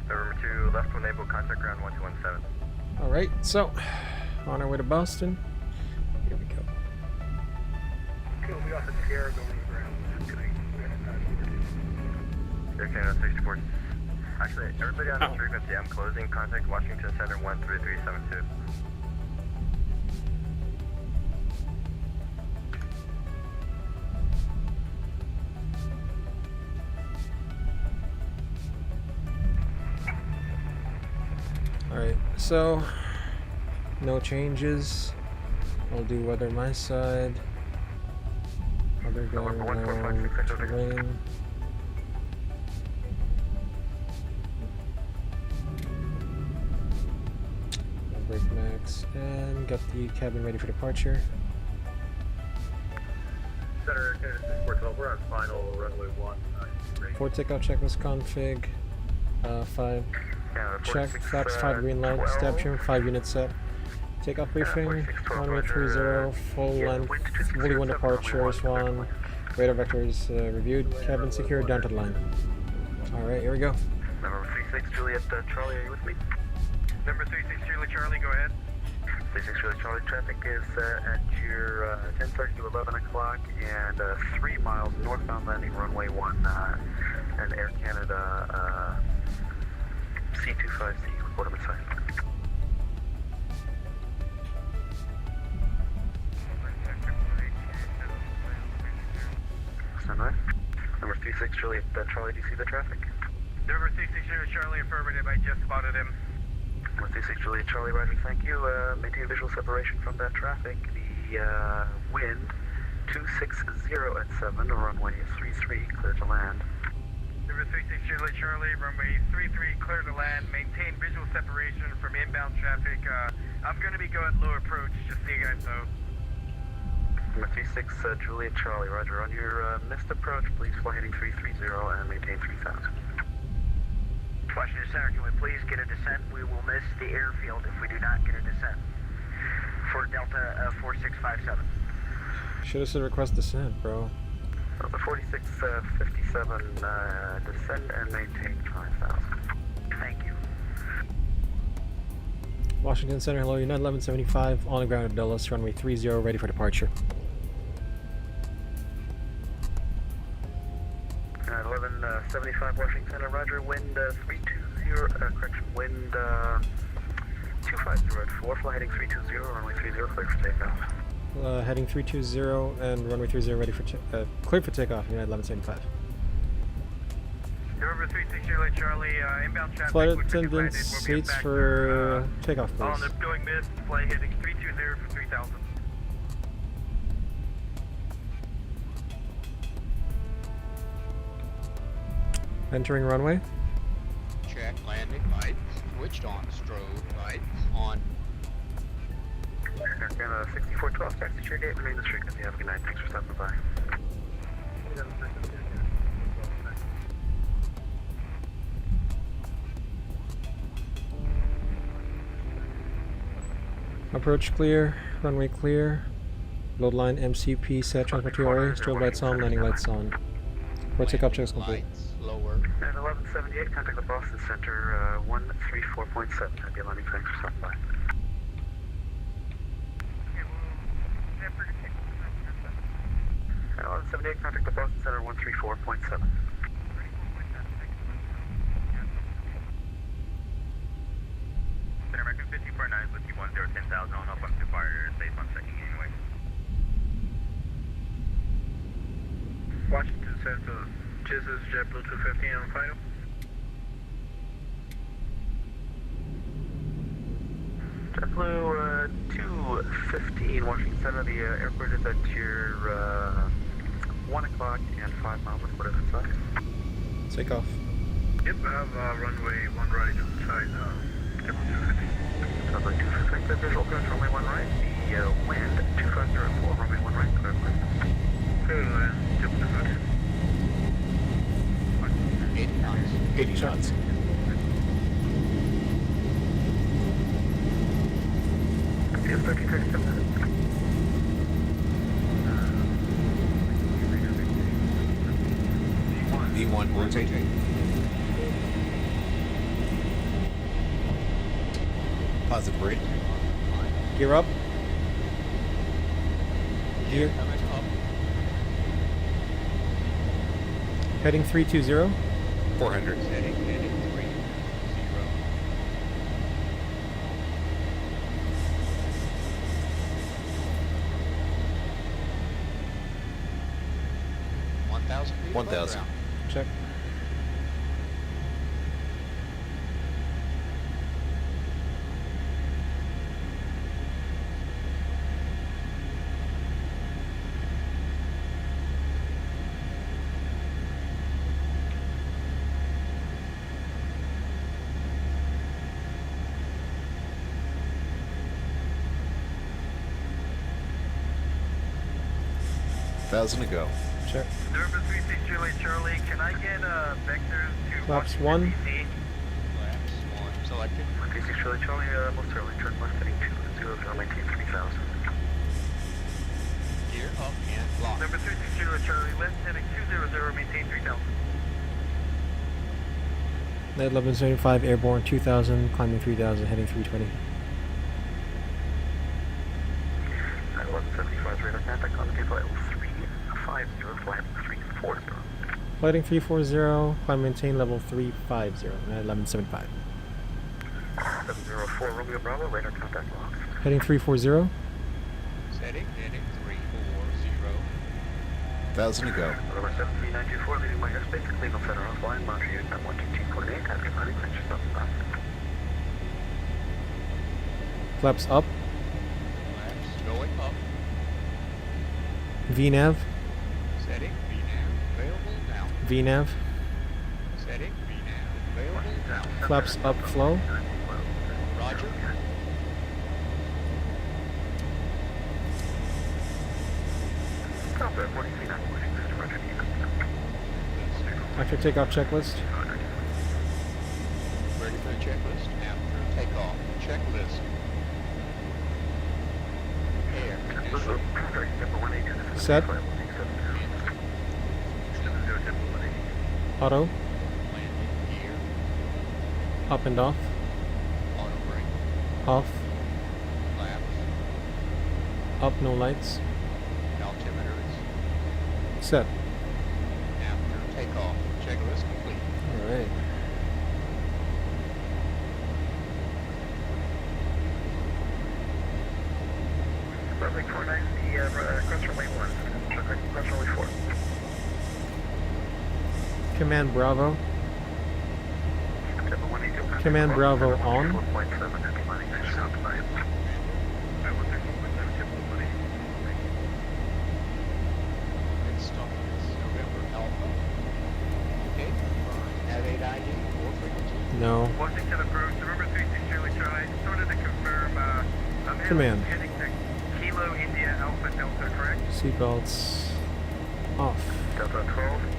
Speaker 3: November 2, left to enable contact ground 1217.
Speaker 1: Alright, so, on our way to Boston. Here we go.
Speaker 4: We'll be off at Sierra going around.
Speaker 3: Air Canada 64. Actually, everybody on the frequency, I'm closing. Contact Washington Center 13372.
Speaker 1: Alright, so, no changes. I'll do weather my side. Other going around terrain. Brake max and got the cabin ready for departure.
Speaker 3: Center Air Canada 6412, we're on final runway 1.
Speaker 1: For takeoff checklist config. 5. Check, flaps 5 green light, stab trim 5 units set. Takeoff briefing, runway 30, full length, fully one departures, 1. Radar vectors reviewed, cabin secure, down to the line. Alright, here we go.
Speaker 3: Number 36, Juliet Charlie, are you with me?
Speaker 4: Number 36 Juliet Charlie, go ahead.
Speaker 3: 36 Juliet Charlie, traffic is at your 10:30 to 11 o'clock and 3 miles northbound landing runway 1 and Air Canada C25C, report on my side. Stand by. Number 36 Juliet Charlie, do you see the traffic?
Speaker 4: November 36 Juliet Charlie, affirmative, I just spotted him.
Speaker 3: Number 36 Juliet Charlie, Roger, thank you. Maintain visual separation from that traffic. The wind 260 at 7, runway 33, clear to land.
Speaker 4: Number 36 Juliet Charlie, runway 33, clear to land. Maintain visual separation from inbound traffic. I'm going to be going low approach, just so you guys know.
Speaker 3: Number 36 Juliet Charlie, Roger. On your missed approach, please fly heading 330 and maintain 3000.
Speaker 9: Washington Center, can we please get a descent? We will miss the airfield if we do not get a descent. For Delta 4657.
Speaker 1: Should have said request descent, bro.
Speaker 3: Number 4657, descend and maintain 5000.
Speaker 9: Thank you.
Speaker 1: Washington Center, hello, United 1175, on the ground at Dulles, runway 30, ready for departure.
Speaker 3: 1175 Washington Center, Roger, wind 320, correction, wind 250 at 4, fly heading 320, runway 30, clear for takeoff.
Speaker 1: Heading 320 and runway 30 ready for cleared for takeoff. United 1175.
Speaker 4: November 360 Charlie, inbound traffic.
Speaker 1: Flight
Speaker 4: looks like it
Speaker 1: attendant
Speaker 4: landed. We'll be
Speaker 1: seats
Speaker 4: back
Speaker 1: for takeoff,
Speaker 4: on
Speaker 1: please.
Speaker 4: the going mid, flight heading 320 for 3000.
Speaker 1: Entering runway.
Speaker 7: Check landing lights. Switched on. Strobe lights on.
Speaker 3: Aircraft 6412, taxi to your gate, remain this frequency. Have a good night. Thanks for stopping by.
Speaker 1: Approach clear. Runway clear. Load line MCP set. Transfer to RA. Strobe lights on. Landing lights on. For takeoff checks complete.
Speaker 7: Lights lower.
Speaker 3: And 1178, contact the Boston Center 134.7. Have your landing. Thanks for stopping by. 1178, contact the Boston Center 134.7.
Speaker 4: American 549 with you 10,000 on up. I'm too far safe. I'm checking anyway.
Speaker 3: Washington Central, Jesus JetBlue 215 on final. JetBlue 215, Washington Center. The airport is at your 1 o'clock and 5 miles, whatever inside.
Speaker 1: Take off.
Speaker 3: Yep, I have runway 1 right inside JetBlue 215. Runway 215, says visual approach, runway 1 right. The wind 2504, runway 1 right, clear please. Clear to land, JetBlue 215.
Speaker 7: 80 knots.
Speaker 1: 80 shots.
Speaker 3: Yes, 1337.
Speaker 7: V1 rotate. Positive rate.
Speaker 1: Gear up. Gear.
Speaker 7: Coming up.
Speaker 1: Heading 320.
Speaker 7: 400. Heading 30. 1,000 feet.
Speaker 6: 1,000.
Speaker 1: Check.
Speaker 6: Thousand to go.
Speaker 1: Check.
Speaker 4: November 360 Charlie, can I get vectors to
Speaker 1: Flaps
Speaker 4: Washington,
Speaker 1: 1.
Speaker 4: D.C.?
Speaker 7: Flaps 1 selected.
Speaker 3: 360 Charlie, most early, turn left heading 200, maintain 3000.
Speaker 7: Gear up and lock.
Speaker 4: Number 360 Charlie, left heading 200, maintain 3000.
Speaker 1: Net 1175 airborne 2000, climbing 3000, heading 320.
Speaker 3: 1175 radar contact on the flight 350, flight 340.
Speaker 1: Flighting 340, climb maintain level 350, at 1175.
Speaker 3: 704 Romeo Bravo, radar contact locked.
Speaker 1: Heading 340.
Speaker 7: Setting heading 340.
Speaker 6: 1,000 to go.
Speaker 3: November 73924, leaving my airspace, Cleveland Center offline, monitor unit at 122.8, have your landing, thanks for stopping by.
Speaker 1: Flaps up.
Speaker 7: Flaps going up.
Speaker 1: VNAV.
Speaker 7: Setting VNAV available now.
Speaker 1: VNAV.
Speaker 7: Setting VNAV available now.
Speaker 1: Flaps up flow.
Speaker 7: Roger.
Speaker 3: Stop at 139, Roger.
Speaker 1: After takeoff checklist.
Speaker 7: Ready for the checklist? After takeoff. Checklist. Air conditioning.
Speaker 1: Set. Auto.
Speaker 7: Landing gear.
Speaker 1: Up and off.
Speaker 7: Auto brake.
Speaker 1: Off.
Speaker 7: Flaps.
Speaker 1: Up, no lights.
Speaker 7: Altimeters.
Speaker 1: Set.
Speaker 7: After takeoff. Checklist complete.
Speaker 1: Alright. Command Bravo. Command Bravo on.
Speaker 7: Next stop is November Alpha. Okay, have 8 ID or frequency.
Speaker 1: No.
Speaker 4: Washington approach, November 36 Charlie Charlie. Just wanted to confirm, I'm
Speaker 1: Command.
Speaker 4: heading to Kilo India Alpha Delta, correct?
Speaker 1: Seatbelts off.
Speaker 3: Delta 1282.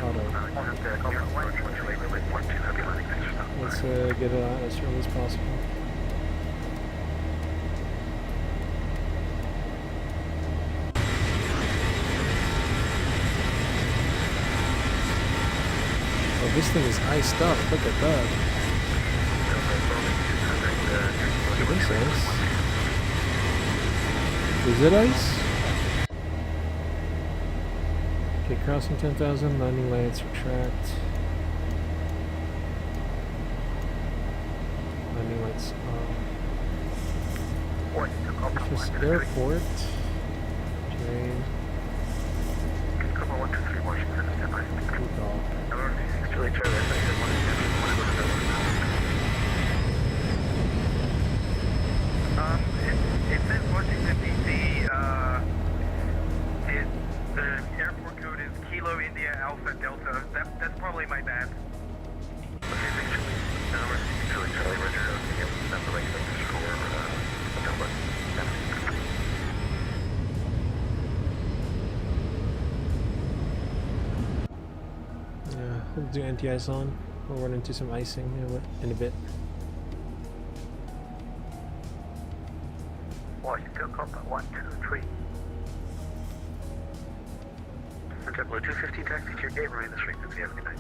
Speaker 1: Auto. Let's get it out as early as possible. Oh, this thing is iced up. Look at that. Look at this ice. Is it ice? Okay, crossing 10,000, landing lights, retract. Landing lights on. Office Airport. Terrain.
Speaker 3: Cover 123 Washington, stand by.
Speaker 1: Recall.
Speaker 3: November 36 Julie Charlie, I said 1
Speaker 4: It says Washington DC, the airport code is Kilo India Alpha Delta. That's probably my bad.
Speaker 3: Julie Charlie, Roger, that's the right thing for Delta.
Speaker 1: Yeah, we'll do anti-ice on. We'll run into some icing in a bit.
Speaker 3: Washington, combat 123. JetBlue 215, taxi to your gate, remain this frequency, have a good night.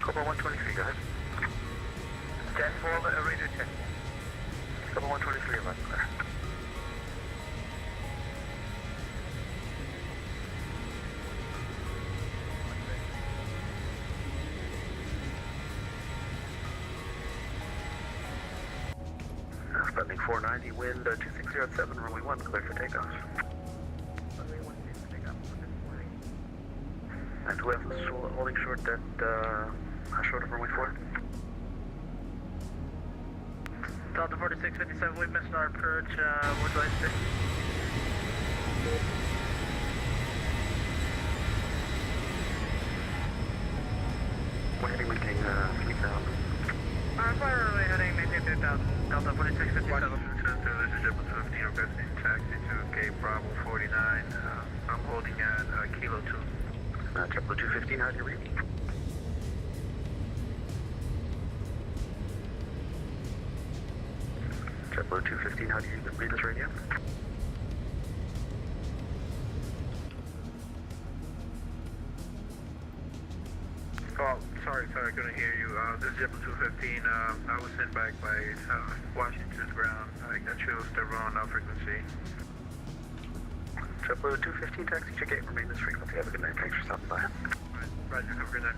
Speaker 3: Cobra 123, go ahead. Stand for the radio check. Cobra 123, about clear. Spending 490, wind 2607, runway 1, clear for takeoff. Runway 1, clear for takeoff. And who else is holding short at short of runway 4?
Speaker 4: Delta 4657, we've missed our approach. What do I say?
Speaker 3: We're heading making 3000.
Speaker 4: Fire early heading, maintain 3000. Delta 4657.
Speaker 6: This is JetBlue 215, requesting taxi to gate Bravo 49. I'm holding at Kilo 2.
Speaker 3: JetBlue 215, how do you read? JetBlue 215, how do you read this radio?
Speaker 6: Oh, sorry, I couldn't hear you. This is JetBlue 215. I was sent back by Washington's ground. I chose to run on frequency.
Speaker 3: JetBlue 215, taxi to gate, remain this frequency, have a good night, thanks for stopping by.
Speaker 6: Roger, have a good night.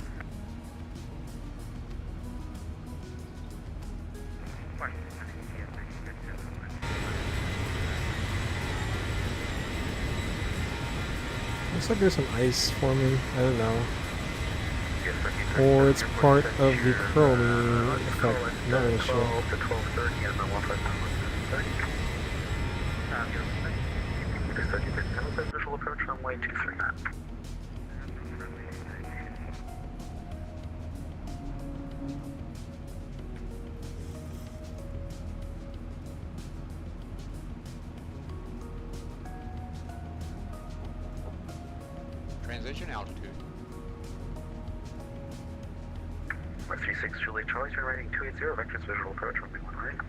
Speaker 1: Looks like there's some ice forming. I don't know. Or it's part of the curling effect. Not really sure.
Speaker 3: 12 to 12:30 and then 159. Visual approach runway 239.
Speaker 7: Transition altitude.
Speaker 3: 36 Julie Charlie, turn rating 280, vectors visual approach, runway 1 right.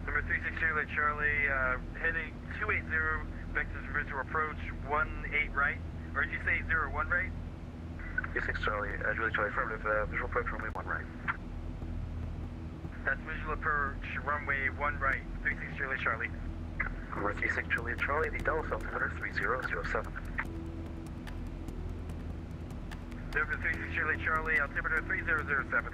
Speaker 4: Number 36 Charlie Charlie, heading 280, vectors visual approach 18 right. Or did you say 01 right?
Speaker 3: 36 Charlie, Julie Charlie, affirmative, visual approach, runway 1 right.
Speaker 4: That's visual approach runway 1 right. 36 Charlie Charlie.
Speaker 3: Number 36 Julie Charlie, the Delta altimeter 3007.
Speaker 4: Number 36 Charlie Charlie, altimeter 3007.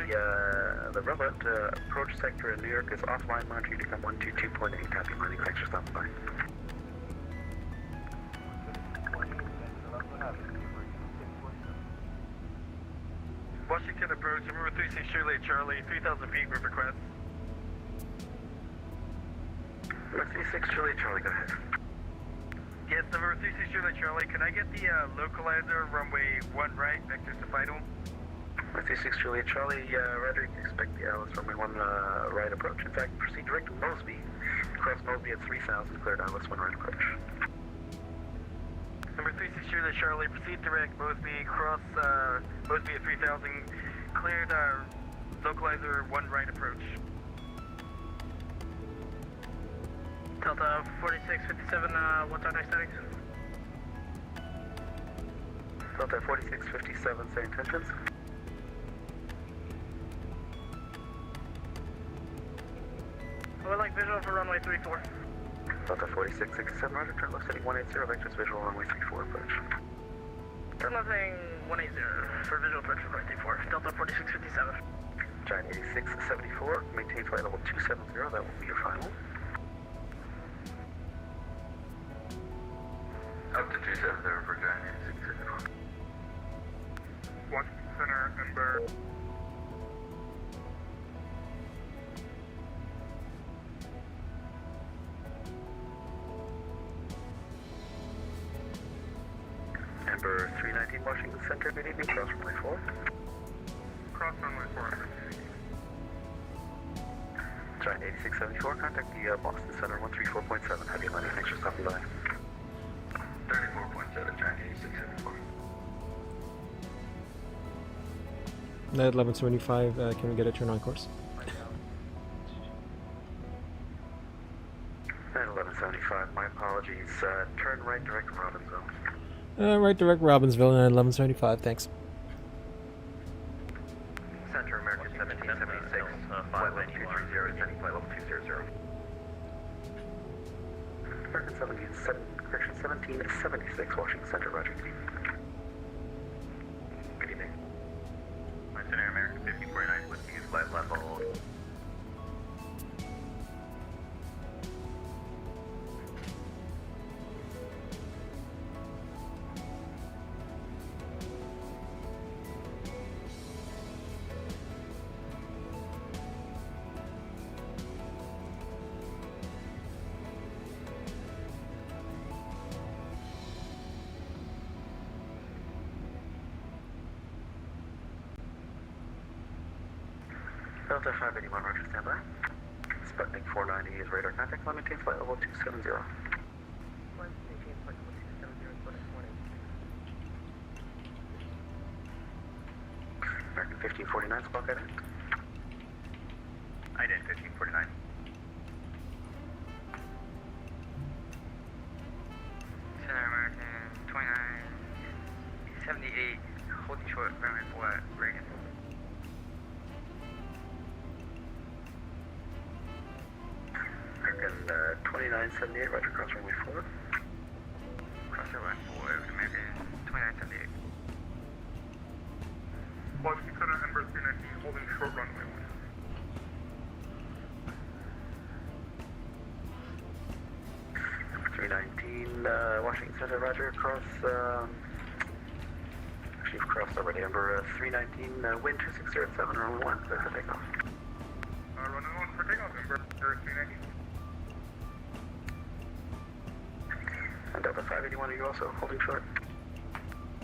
Speaker 6: The robot approach sector in New York is offline. Monitoring to come 122.8. Happy landing. Thanks for stopping by.
Speaker 4: Washington approach, number 36 Shirley Charlie, 3,000 feet with request.
Speaker 6: 36 Charlie Charlie, go ahead.
Speaker 4: Yes, number 36 Shirley Charlie, can I get the localizer runway 1 right, vectors to final?
Speaker 6: 36 Juliet Charlie, Rudder, expect the Alice runway 1 right approach. In fact, proceed direct to Mosby. Cross Mosby at 3,000, cleared Alice 1 right approach.
Speaker 4: Number 36 Juliet Charlie, proceed direct, Mosby, cross Mosby at 3,000, cleared localizer 1 right approach. Delta 4657, what's our next setting?
Speaker 6: Delta 4657, say intentions.
Speaker 4: I would like visual for runway 34.
Speaker 6: Delta 4667, Roger, turn left heading 180, vectors visual runway 34 approach.
Speaker 4: Turn left heading 180 for visual approach for runway 34. Delta 4657.
Speaker 6: Giant 8674, maintain flight level 270, that will be your final.
Speaker 3: Up to 270 for Giant 8674.
Speaker 6: Washington Center, Ember. Ember 319, Washington Center, good evening, cross runway 4. Cross runway 4. Giant 8674, contact the Boston Center 134.7, heavy landing, thanks for stopping by.
Speaker 3: 34.7, Giant 8674.
Speaker 1: At 1175, can we get a turn on course?
Speaker 6: At 1175, my apologies, turn right direct Robbinsville.
Speaker 1: Right direct Robbinsville at 1175, thanks.
Speaker 6: Center American 1776, flight level 230, sending flight level 200. American 1776, Washington Center, Roger. Good evening.
Speaker 3: Center American 1549, with you, flight level.
Speaker 6: Delta 581, Roger, standby. Sputnik 490 is radar contact, maintain flight level 270. American 1549, squawk ident.
Speaker 3: Ident 1549.
Speaker 4: Center American 2978, holding short, runway 4 Reagan.
Speaker 6: American 2978, Roger, cross runway 4.
Speaker 4: Cross runway 4, American 2978.
Speaker 6: Washington Center, Ember 319, holding short runway 1. Number 319, Washington Center, Roger, cross, actually you've crossed already, Ember 319, wind 2607, runway 1, clear for takeoff. Runway 1 for takeoff, Ember 319. And Delta 581, are you also holding short?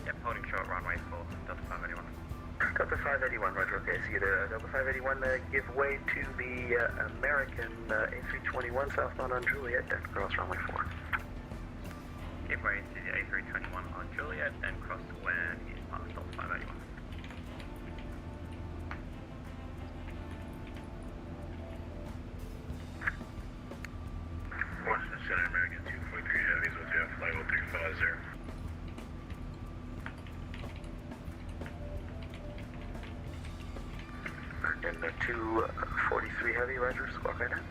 Speaker 3: Yep, holding short, runway full, Delta 581.
Speaker 6: Delta 581, Roger, okay, see you there. Delta 581, give way to the American A321 southbound on Juliet, and cross runway 4.
Speaker 3: Give way to the A321 on Juliet and cross when he's past Delta 581.
Speaker 6: Washington Center, American 243 Heavies with you, flight level 350. American 243 Heavy, Roger, squawk ident.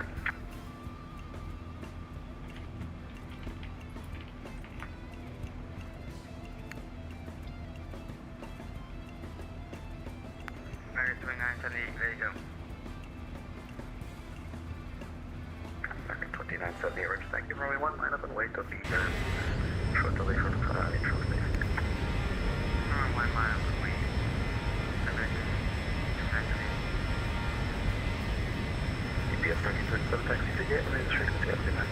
Speaker 4: American 2978,
Speaker 3: 3978, Rich. Thank you, runway 1, line up and wait. I'll be here. Short delay for the intro space.
Speaker 9: Runway 1, line up and wait.
Speaker 3: EPS 1337, taxi to gate, and then straight to the LC9.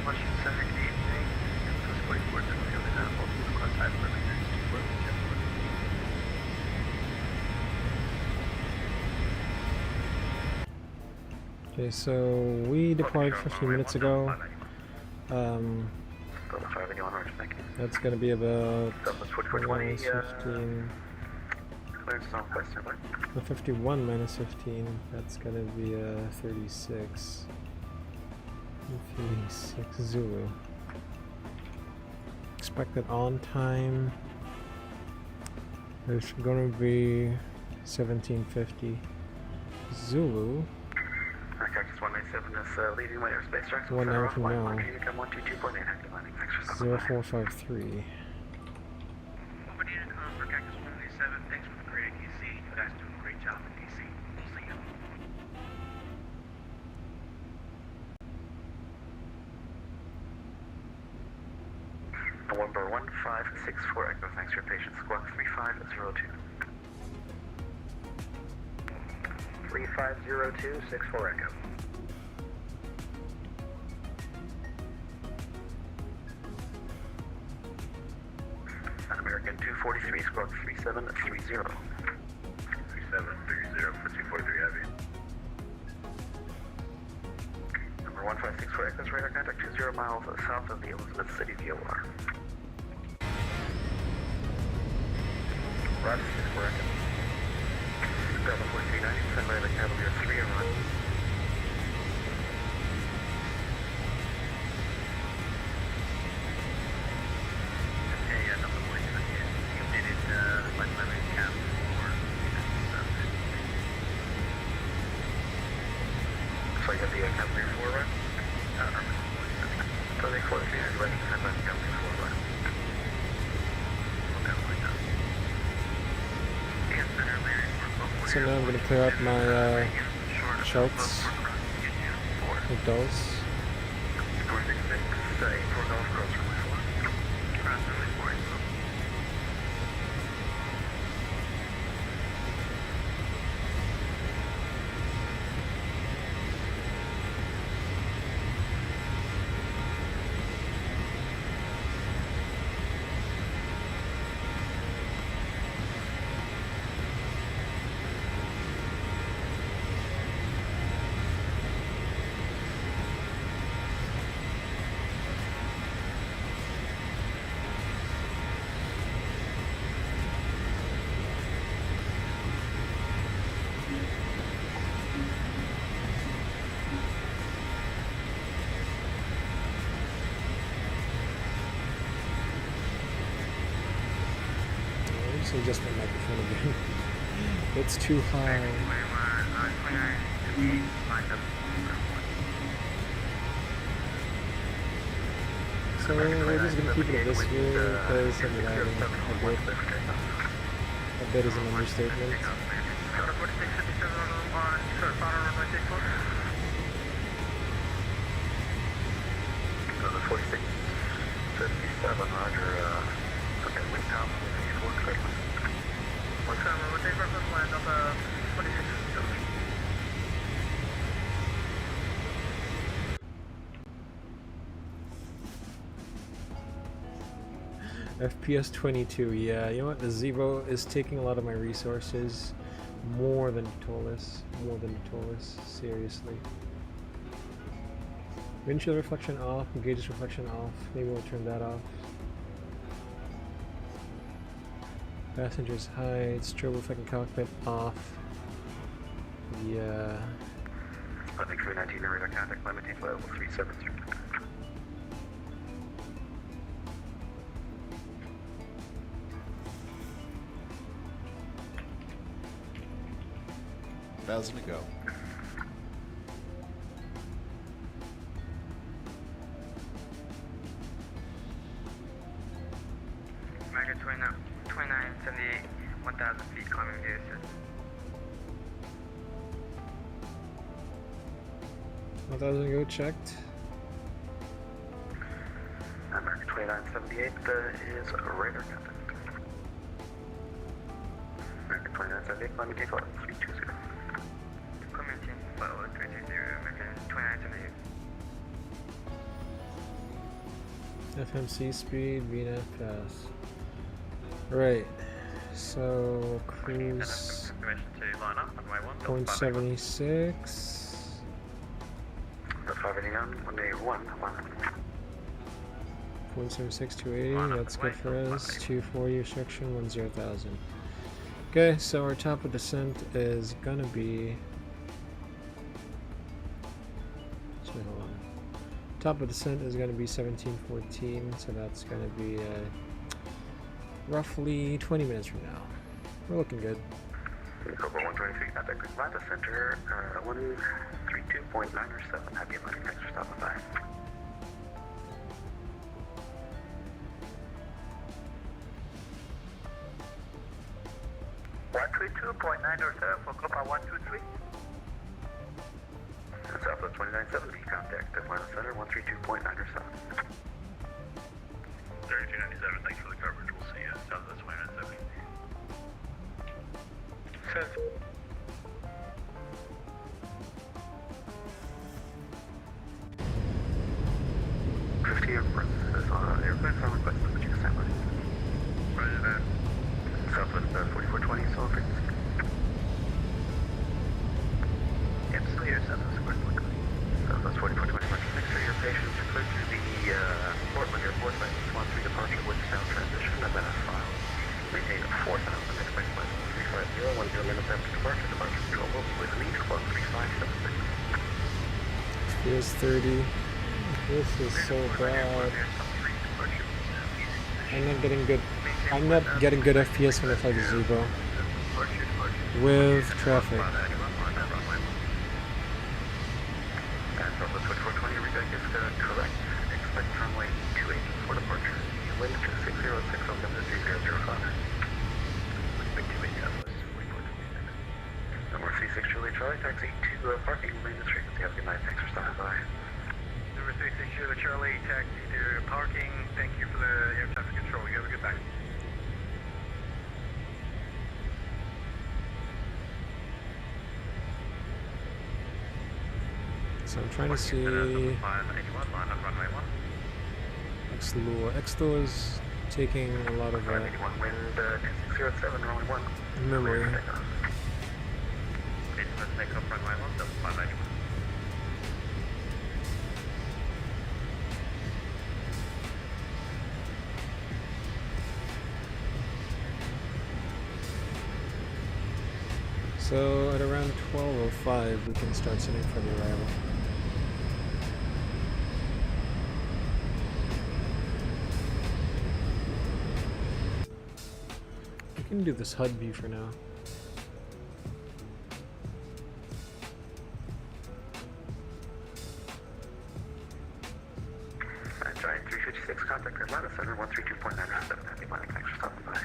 Speaker 3: Washington 788, Sus 44, to the LC9, multiple squad type,
Speaker 1: Okay, so we deployed 15 minutes ago. That's gonna be about minus 15. 51 minus 15. That's gonna be 36. 36 Zulu. Expected on time. There's gonna be 1750 Zulu.
Speaker 3: Cactus 197 is leaving my airspace. Tracks
Speaker 1: 190 now.
Speaker 3: 122.8, active landing. Thanks for
Speaker 1: 0453.
Speaker 4: Nobody to come for Cactus 197. Thanks for the great DC. You guys doing a great job in DC. We'll see you.
Speaker 3: November 1564, Echo. Thanks for your patience. Squawk 3502.
Speaker 9: 3502, 64 Echo.
Speaker 3: American 243, squawk 3730.
Speaker 6: 3730 for 243 Heavy.
Speaker 3: Number 1564, Echo's radar contact 20 miles south of the Elizabeth City VOR. Roger, 64 Echo. Delta 4390, send by the Cavalier 3 and run.
Speaker 9: Okay, number 43, you did it, like 11 cap 4.
Speaker 3: So you got the Cavalier 4 run? So they 43, you ready to send by the Cavalier 4 run. Okay, like that.
Speaker 1: So now I'm going to clear out my charts with those. Just my microphone again. It's too high. So we're just gonna keep it this way because I'm lagging a bit is an understatement.
Speaker 3: The 4657, Roger. Okay, wind top.
Speaker 4: What's up? We'll take reference land on the 2657.
Speaker 1: FPS 22, yeah, you know what, the Zibo is taking a lot of my resources, more than Tolis, seriously. Windshield reflection off, gauges reflection off, maybe we'll turn that off. Passengers height, strobe effect in cockpit off. Yeah.
Speaker 3: I think 319 radar contact, limit level 373.
Speaker 7: Thousand to go.
Speaker 9: American 2978, 1
Speaker 3: 1,000 feet climbing view assist.
Speaker 1: 1000 go checked.
Speaker 3: American 2978 is radar contact. American 2978, climbing tail 320. Climbing tail 320, American 2978.
Speaker 1: FMC speed, VNAV pass. Right. So cruise
Speaker 3: Permission to line up, runway 1,
Speaker 1: 0.76.
Speaker 3: That's 581, 181,
Speaker 1: 0.76 280. That's good for us. 240 restriction 10,000. Okay, so our top of descent is gonna be. Sorry, hold on. Top of descent is gonna be 1714, so that's gonna be roughly 20 minutes from now. We're looking good.
Speaker 3: Cobra 123, contact with Atlanta Center, 132.907. Happy landing, thanks for stopping by. .907 for Cobra 123. Southwest 2970, contact Atlanta Center, 132.907. 3297, thanks for the coverage. We'll see you Southwest 2970. Sense. Airplanes on request, but you can stand by. Roger that. Southwest 4420, so frequency. Absolutely, Southwest 4420. Southwest 4420, make sure your patients are cleared to the Portland Airport by 13 departure with sound transition and then a file. Maintain 4,000, expect flight 350, 10 minutes after departure, departure control will be with lead squad 3576.
Speaker 1: Here's 30. This is so bad. I'm not getting good FPS when I fly the Zibo with traffic.
Speaker 3: Southwest 4420, redeck is correct. Expect runway 28 for departure. Wind 606 on number 3005. Expect 28 Southwest 4426. Number C6 Julie Charlie, taxi to parking, maintenance frequency. Have a good night. Thanks for stopping by.
Speaker 4: Number 36 Julia Charlie, taxi to parking. Thank you for the air traffic control. You have a good night.
Speaker 1: So I'm trying to see X-Lua is taking a lot of
Speaker 3: wind 2607, runway 1.
Speaker 1: memory.
Speaker 3: Let's take off runway 1, double 581.
Speaker 1: So at around 12:05 we can start setting for the arrival. We can do this HUD view for now.
Speaker 3: Giant 356, contact Atlanta Center, 132.907. Happy landing, thanks for stopping by.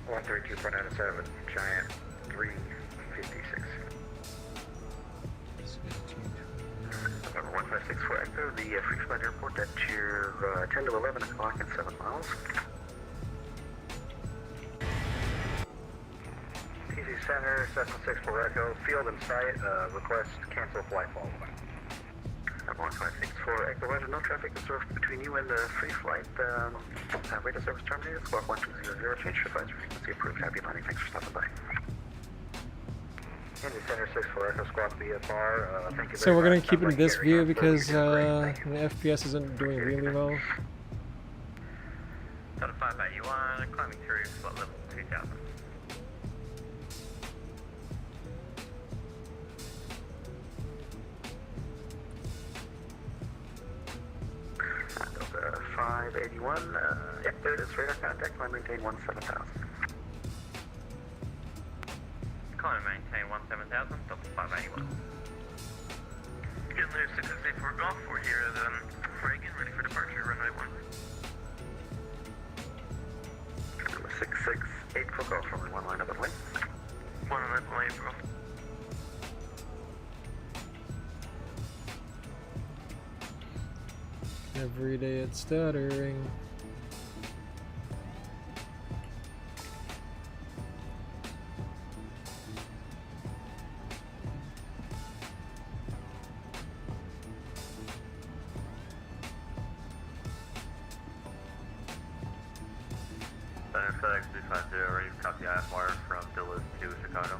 Speaker 3: 132.97, Giant 356. Number 156 for Echo, the free flight airport at your 10 to 11 o'clock and 7 miles. PC Center, Cessna 6 for Echo, field in sight, request cancel flight following. Number 156 for Echo, Roger, no traffic observed between you and the free flight. Radar service terminated, squawk 1200, change your flight frequency approved. Happy landing, thanks for stopping by. Indy Center 6 for Echo, squawk VFR, thank you.
Speaker 1: So we're gonna keep it in this view because the FPS isn't doing really well.
Speaker 3: Delta 581, climbing through slot level 2000. Delta 581, yep, there it is, radar contact, climb maintain 17,000. Climb maintain 17,000, Delta 581. Getting there, 664 Golf, we're here at Reagan, ready for departure, runway 1. 66
Speaker 1: Every day it's stuttering.
Speaker 3: FedEx 350, ready to copy IFR from Duluth to Chicago.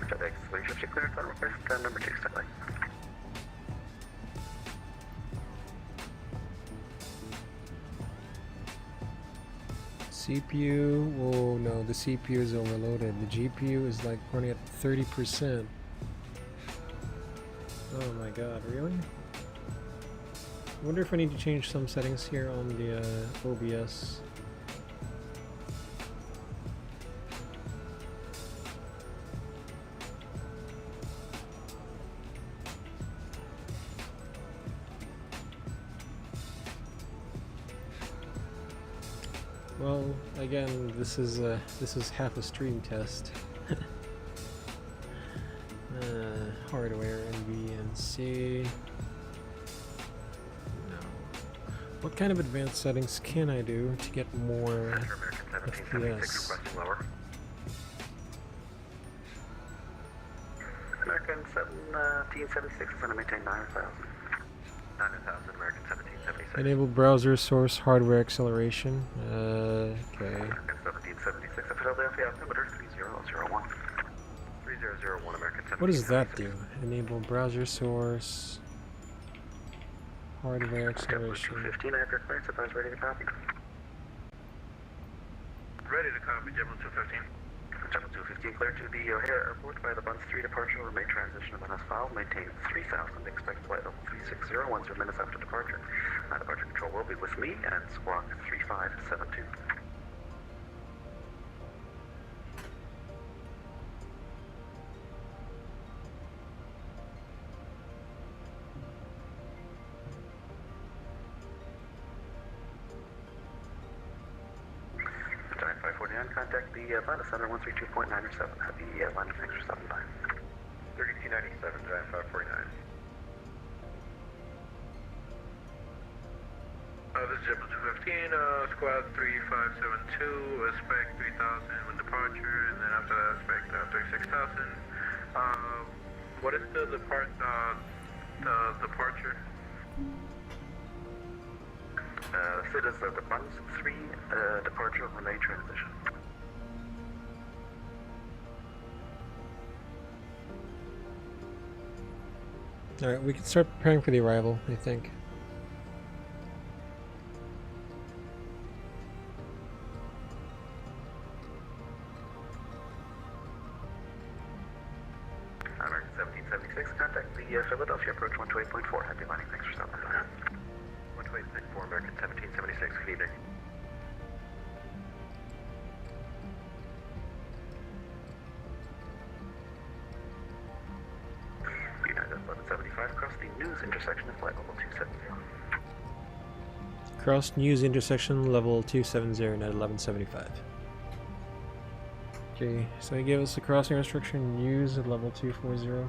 Speaker 3: FedEx 350 clearance on request, number 2, stand by.
Speaker 1: CPU, oh no, the CPU is overloaded. The GPU is like running at 30%. Oh my god, really? I wonder if I need to change some settings here on the OBS. Well, again, this is half a stream test. Hardware NVNC. No. What kind of advanced settings can I do to get more FPS?
Speaker 3: American 1776 is going to maintain 9,000. 9,000, American 1776.
Speaker 1: Enable browser source hardware acceleration. Okay.
Speaker 3: 1776 of Philadelphia, altimeter 3001. 3001, American 1776.
Speaker 1: What does that do? Enable browser source hardware acceleration.
Speaker 3: 215, I have your clearance, if I was ready to copy.
Speaker 6: Ready to copy, Jebel 215.
Speaker 3: Jebel 215, clear to the O'Hare Airport by the Buns 3 departure, remain transition of NS file, maintain 3000, expect flight level 360, 10 minutes after departure. Departure control will be with me and squawk 3572. Time 549, contact the Atlanta Center 132.907. Have the landing thanks for stopping by. 3297, Drive 549.
Speaker 6: This is Jebel 215, squad 3572, expect 3000 with departure, and then after that expect 36,000. What is the departure?
Speaker 3: It is the Buns 3 departure, remain transition.
Speaker 1: Alright, we can start preparing for the arrival, I think.
Speaker 3: American 1776, contact the Philadelphia approach 128.4. Happy landing, thanks for stopping by. 128.4, American 1776, good evening. United 1175, cross the news intersection of flight level 270.
Speaker 1: Cross news intersection level 270 at 1175. Okay, so he gave us a crossing restriction news at level 240.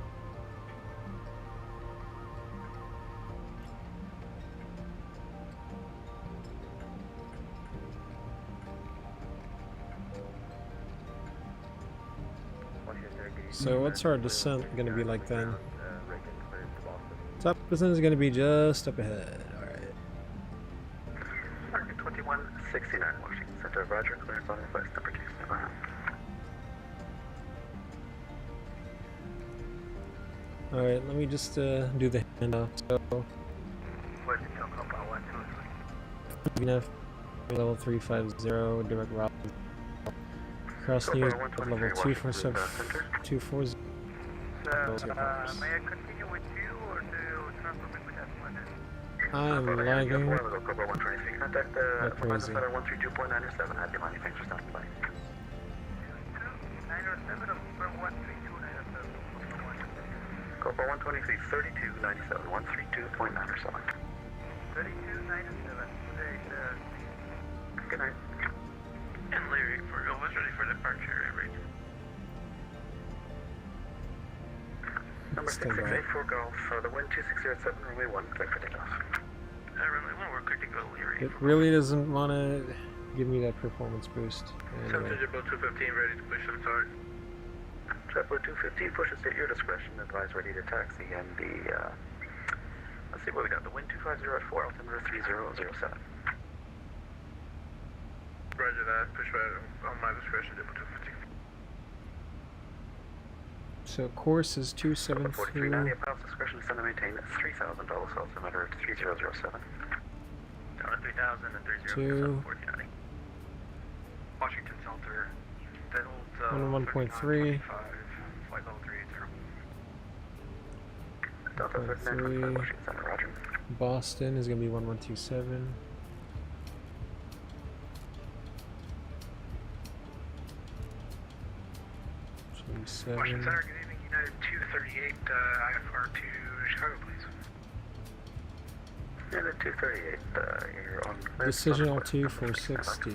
Speaker 1: So what's our descent going to be like then? Top descent is going to be just up ahead. Alright.
Speaker 3: Target 2169, Washington Center, Roger, clearance on flight number 2.
Speaker 1: Alright, let me just do the handoff. So, VNF level 350, direct route. Cross news level 240.
Speaker 4: May I continue with you or to transfer me with that?
Speaker 1: I am lagging.
Speaker 3: Contact
Speaker 1: like crazy.
Speaker 3: 132.97. Happy landing, thanks for stopping by.
Speaker 4: 907 from 13297.
Speaker 3: Cobra 123, 3297, 132.97.
Speaker 4: 3297.
Speaker 3: Good night.
Speaker 6: And Lyric for almost ready for departure, every.
Speaker 3: Number
Speaker 1: stand by.
Speaker 3: 668 for Golf, the wind 2607, runway 1, clear for takeoff.
Speaker 4: Runway 1, we're clear to go, Leary.
Speaker 1: It really doesn't want to give me that performance boost. Anyway.
Speaker 6: JetBlue 215 ready to push and start.
Speaker 3: JetBlue 215, pushes at your discretion, advise ready to taxi, and the, let's see what we got, the wind 250 at 4, altimeter 3007.
Speaker 6: Roger that, push right on my discretion, JetBlue 215.
Speaker 1: So course is 273.
Speaker 3: 4390 at Pilote's discretion, send to maintain $3,000, altimeter 3007.
Speaker 4: Down to 3000 and
Speaker 1: 2.
Speaker 4: 4090. Washington Center. That holds,
Speaker 1: 1.3.
Speaker 4: Flight level 380.
Speaker 3: Delta 39, Washington Center, roger.
Speaker 1: Boston is going to be 1127.
Speaker 4: Washington Center, good evening, United 238, IFR to Chicago, please.
Speaker 3: United 238, you're on clear.
Speaker 1: Decision L2 460.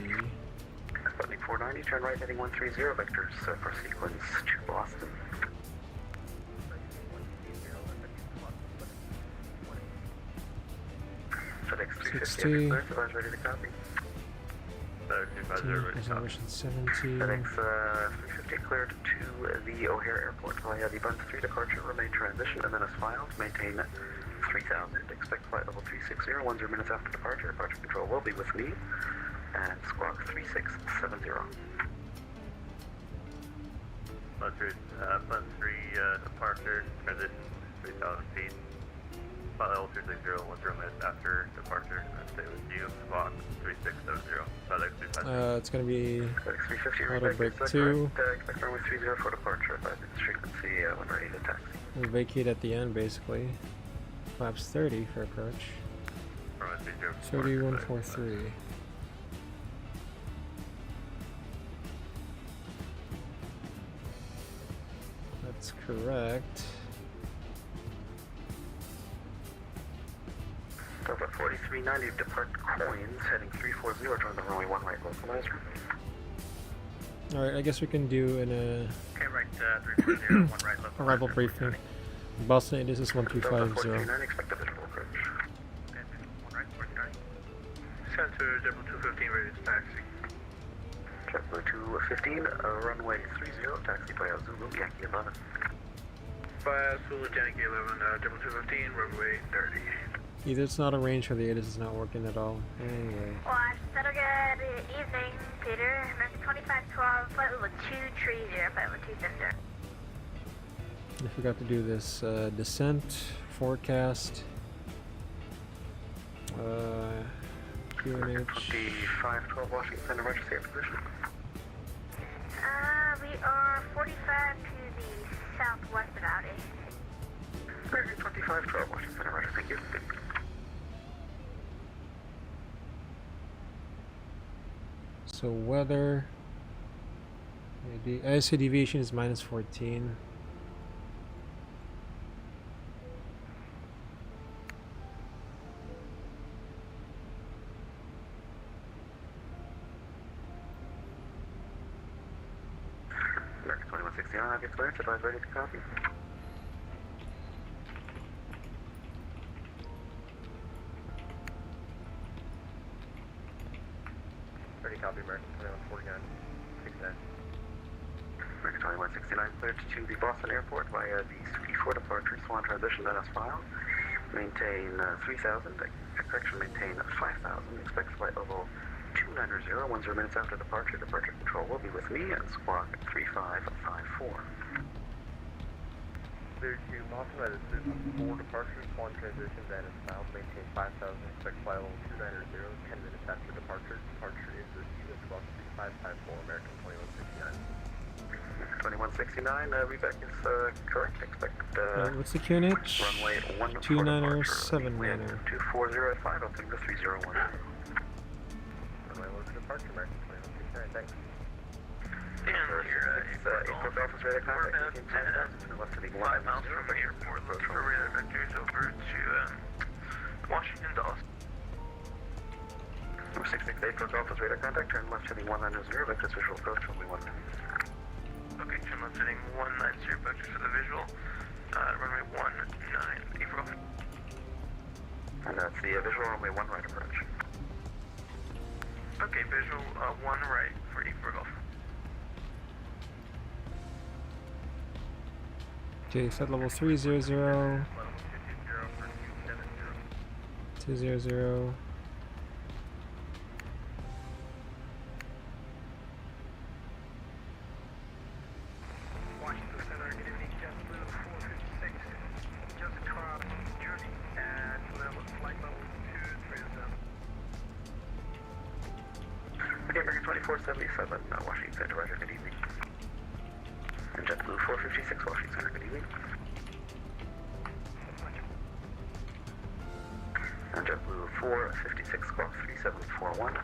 Speaker 3: Sputnik 490, turn right heading 130, vectors for sequence to Boston. FedEx 350, clear, ready to copy.
Speaker 1: Reservation 70.
Speaker 3: FedEx 350 cleared to the O'Hare Airport via the Bund 3 departure, remain transition, and then as filed, maintain 3000. Expect flight level 360, 10 minutes after departure. Departure control will be with me, and squawk 3670.
Speaker 10: Bund 3 departure, transition 3000 feet. Flight level 360, 10 minutes after departure, and stay with you, squawk 3670.
Speaker 1: It's going to be
Speaker 3: FedEx 350,
Speaker 1: auto break 2.
Speaker 3: Expect runway 30 for departure, advise its frequency when ready to taxi.
Speaker 1: We'll vacate at the end basically. Flaps 30 for approach. 3143. That's correct.
Speaker 3: Delta 4390, depart Coins, heading 340, join the runway 1 right localizer.
Speaker 1: Alright, I guess we can do in a
Speaker 4: Okay, right, 340, 1 right left.
Speaker 1: arrival briefing. Boston, this is
Speaker 3: Delta
Speaker 1: 1250.
Speaker 3: 4390, expect a visual approach.
Speaker 4: 1 right, 4090.
Speaker 6: Center, JetBlue 215 ready to taxi.
Speaker 3: JetBlue 215, runway 30, taxi by Zulu Yankee 11.
Speaker 6: By Zulu Yankee 11, JetBlue 215, runway 30.
Speaker 1: Either it's not arranged or the ADD is not working at all. Anyway.
Speaker 11: Wash, settle good evening, Peter. American 2512, flight level 230, flight level 250.
Speaker 1: I forgot to do this descent, forecast, QNH.
Speaker 3: 2512 Washington, emergency air position.
Speaker 11: We are 45 to the southwest of Audi.
Speaker 3: American 2512 Washington, emergency, thank you.
Speaker 1: So weather, the ISO deviation is minus 14.
Speaker 3: American 2169, have your clearance, advise ready to copy.
Speaker 10: Ready, copy, American 2149, 69.
Speaker 3: American 2169, cleared to the Boston Airport via the P4 departure, Swan transition, then as filed. Maintain 3000, correction, maintain 5000, expect flight level 290, 10 minutes after departure. Departure control will be with me, and squawk 3554.
Speaker 10: Clear to Boston, that is 4 departures, 1 transition, then is filed, maintain 5000, expect flight level 290, 10 minutes after departure. Departure is with you, squawk 3554, American 2169.
Speaker 3: 2169, reback is correct, expect
Speaker 1: What's the QNH?
Speaker 3: runway 1
Speaker 1: 29er,
Speaker 3: departure.
Speaker 1: 7-liner.
Speaker 3: 240 at 5, altimeter 301.
Speaker 10: Runway 1 for departure, American 2169, thanks.
Speaker 4: And here,
Speaker 3: Airport office ready to contact.
Speaker 4: we're about 5 miles from the airport. Let's throw radar vectors over to Washington, Dawson.
Speaker 3: Number 66, Airport office radar contact, turn left heading 190, vectors visual approach, only 1 minute.
Speaker 4: Okay, turn left heading 190, vectors for the visual.
Speaker 6: Runway 19, April.
Speaker 3: And that's the visual runway 1 right approach.
Speaker 6: Okay, visual 1 right for April Golf.
Speaker 1: Okay, flight level 300, 200.
Speaker 4: Washington Center, good evening, JetBlue 456, just across Jersey at flight level 230.
Speaker 3: Okay, American 2477, Washington Center, Roger, good evening. And JetBlue 456, Washington Center, good evening. And JetBlue 456, squawk 3741.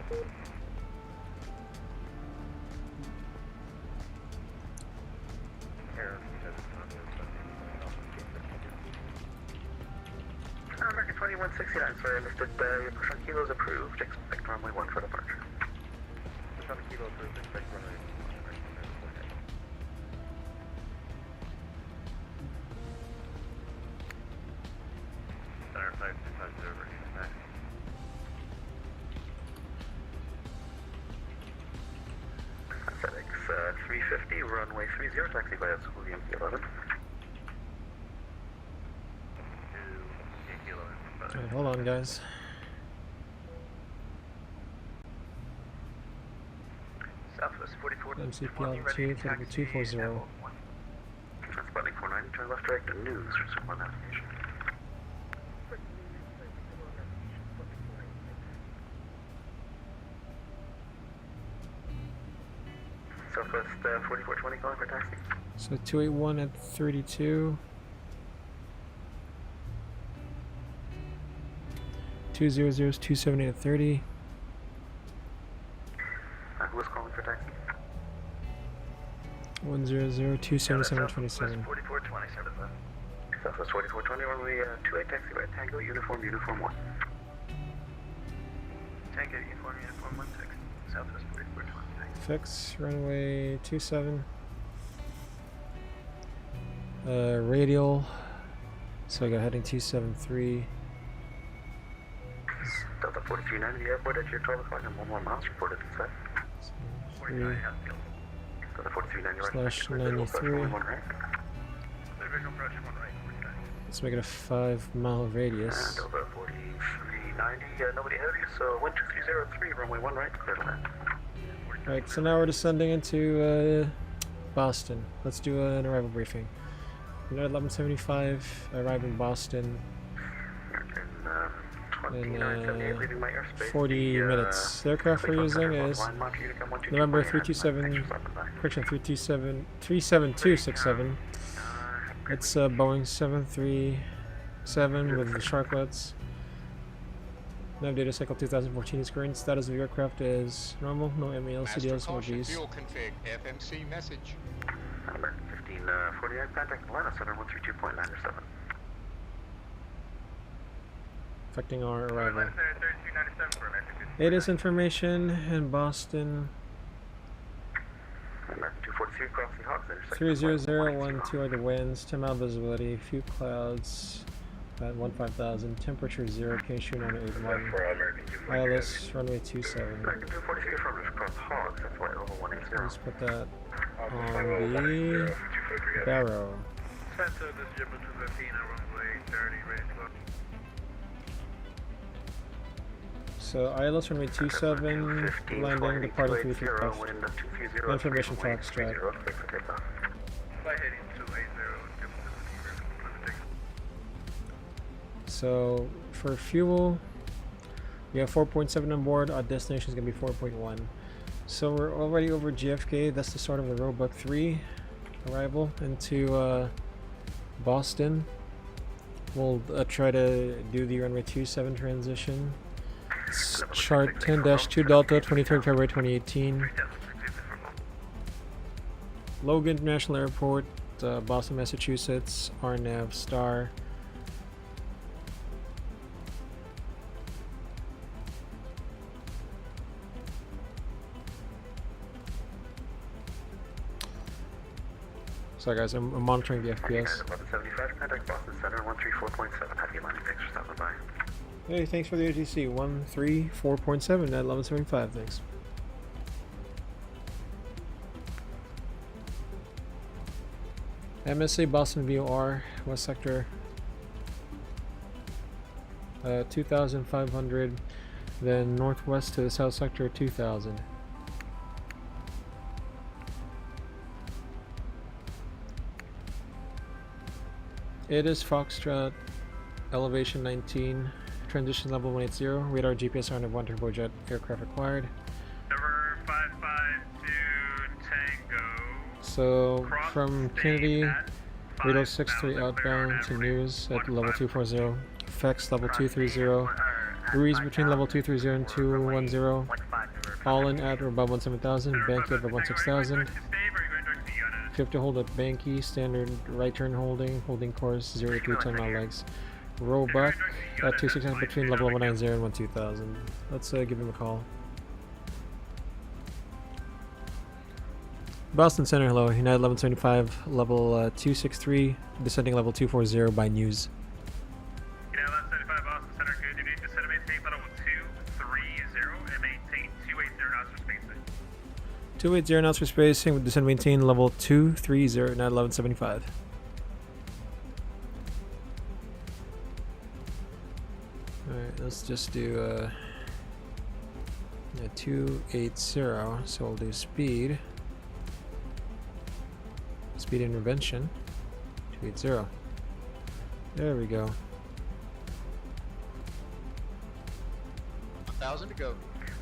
Speaker 4: 37.
Speaker 3: American 2169, sorry, I missed it. Your push on kilos approved. Expect runway 1 for departure. Push on kilo approved. Expect runway 1. Center 5250, expect. FedEx 350, runway 30, taxi via Zibo B738.
Speaker 1: Alright, hold on, guys.
Speaker 3: Southwest 44.
Speaker 1: MCPL 2, flight level 240.
Speaker 3: Spotting 490, turn left direct to news for some navigation. Southwest 4420, calling for taxi.
Speaker 1: So 281 at 32. 200 is 278 at 30.
Speaker 3: Who was calling for taxi?
Speaker 1: 100 277 at 27.
Speaker 3: 4427. Southwest 4420, runway 28, taxi by Tango, uniform 1.
Speaker 6: Tango, uniform 16. Southwest 4420.
Speaker 1: Fix runway 27. Radial. So I got heading 273.
Speaker 3: Delta 4390, the airport at your 12 o'clock and 11 miles, reported inside.
Speaker 1: 3
Speaker 3: Delta 4390, right.
Speaker 1: slash 93.
Speaker 6: Visual approach 1 right.
Speaker 1: Let's make it a 5-mile radius.
Speaker 3: Delta 4390, nobody ahead of you, so 12303, runway 1 right, clear to land.
Speaker 1: Alright, so now we're descending into Boston. Let's do an arrival briefing. United 1175, arrive in Boston in 40 minutes. The aircraft we're using is November 37267. It's a Boeing 737 with the sharklets. Nav data cycle 2014 is current. Status of the aircraft is normal, no MEL, CDLs, or Gs.
Speaker 7: Fuel config, FMC message.
Speaker 3: American 1549, contact Atlanta Center 132.907.
Speaker 1: Affecting our arrival.
Speaker 6: Atlanta Center 3297 for American 15.
Speaker 1: Latest information in Boston.
Speaker 3: American 243, cross the Hawks, intersection.
Speaker 1: 30012 are the winds, 10-mile visibility, few clouds, at 15,000, temperature 0, K-Shoe 981, ILS runway 27.
Speaker 3: American 243, affirmative, cross Hawks, that's flight level 180.
Speaker 1: Let's put that on the barrow.
Speaker 6: Center, this is Zibo 215 at runway 30, ready to go.
Speaker 1: So ILS runway 27, landing, departing 33 left. Information Foxtrot.
Speaker 6: Flight heading 280,
Speaker 1: So for fuel, we have 4.7 on board. Our destination is going to be 4.1. So we're already over JFK. That's the start of the Roebuck 3 arrival into Boston. We'll try to do the runway 27 transition. It's chart 10-2 Delta, 23rd February 2018. Logan International Airport, Boston, Massachusetts, RNAV star. Sorry guys, I'm monitoring the FPS.
Speaker 3: 1175, contact Boston Center 134.7. Happy landing, thanks for stopping by.
Speaker 1: Hey, thanks for the ATC 134.7 at 1175, thanks. MSA Boston VOR, West Sector 2,500, then northwest to the South Sector 2,000. It is Foxtrot, elevation 19, transition level 180, radar GPS on 1 turbojet, aircraft required.
Speaker 6: Number 552 Tango.
Speaker 1: So
Speaker 6: Cross
Speaker 1: from
Speaker 6: state
Speaker 1: Kennedy,
Speaker 6: at
Speaker 1: radar
Speaker 6: 5,000,63 clear
Speaker 1: outbound
Speaker 6: on
Speaker 1: to
Speaker 6: average.
Speaker 1: news at level
Speaker 6: 15.
Speaker 1: 240, effects level 230, breeze between level 230 and 210, all in at or above 17,000, Banky at above 16,000. 50 hold at Banky, standard right turn holding course 0 to 10 mile legs. Roebuck at 269 between level 190 and 12,000. Let's give him a call. Boston Center, hello. United 1175, level 263, descending level 240 by news.
Speaker 6: United 1175 Boston Center, good. You need to descend and maintain level 230 and maintain 280 knots for spacing.
Speaker 1: 280 knots for spacing, descend and maintain level 230, United 1175. Alright, let's just do 280, so we'll do speed intervention 280. There we go.
Speaker 7: 1,000 to go.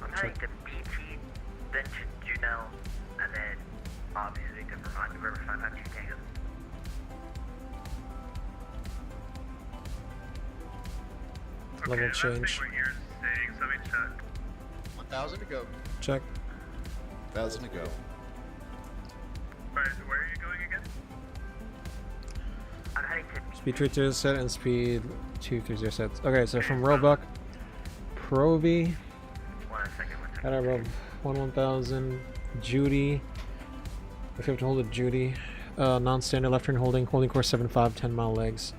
Speaker 9: I'm heading to BT, then to Juneau, and then obviously to Vermont, River 552 Tango.
Speaker 1: Level
Speaker 6: last
Speaker 1: change.
Speaker 6: thing we're here saying, so let me check.
Speaker 7: 1,000 to go.
Speaker 1: Check.
Speaker 12: 1,000 to go.
Speaker 6: Alright, where are you going again?
Speaker 9: I'm heading to
Speaker 1: Speed 230 set and speed 230 sets. Okay, so from Roebuck, Provi, at above 1,000, Judy, if you have to hold it, Judy, non-standard left turn holding course 75, 10 mile legs.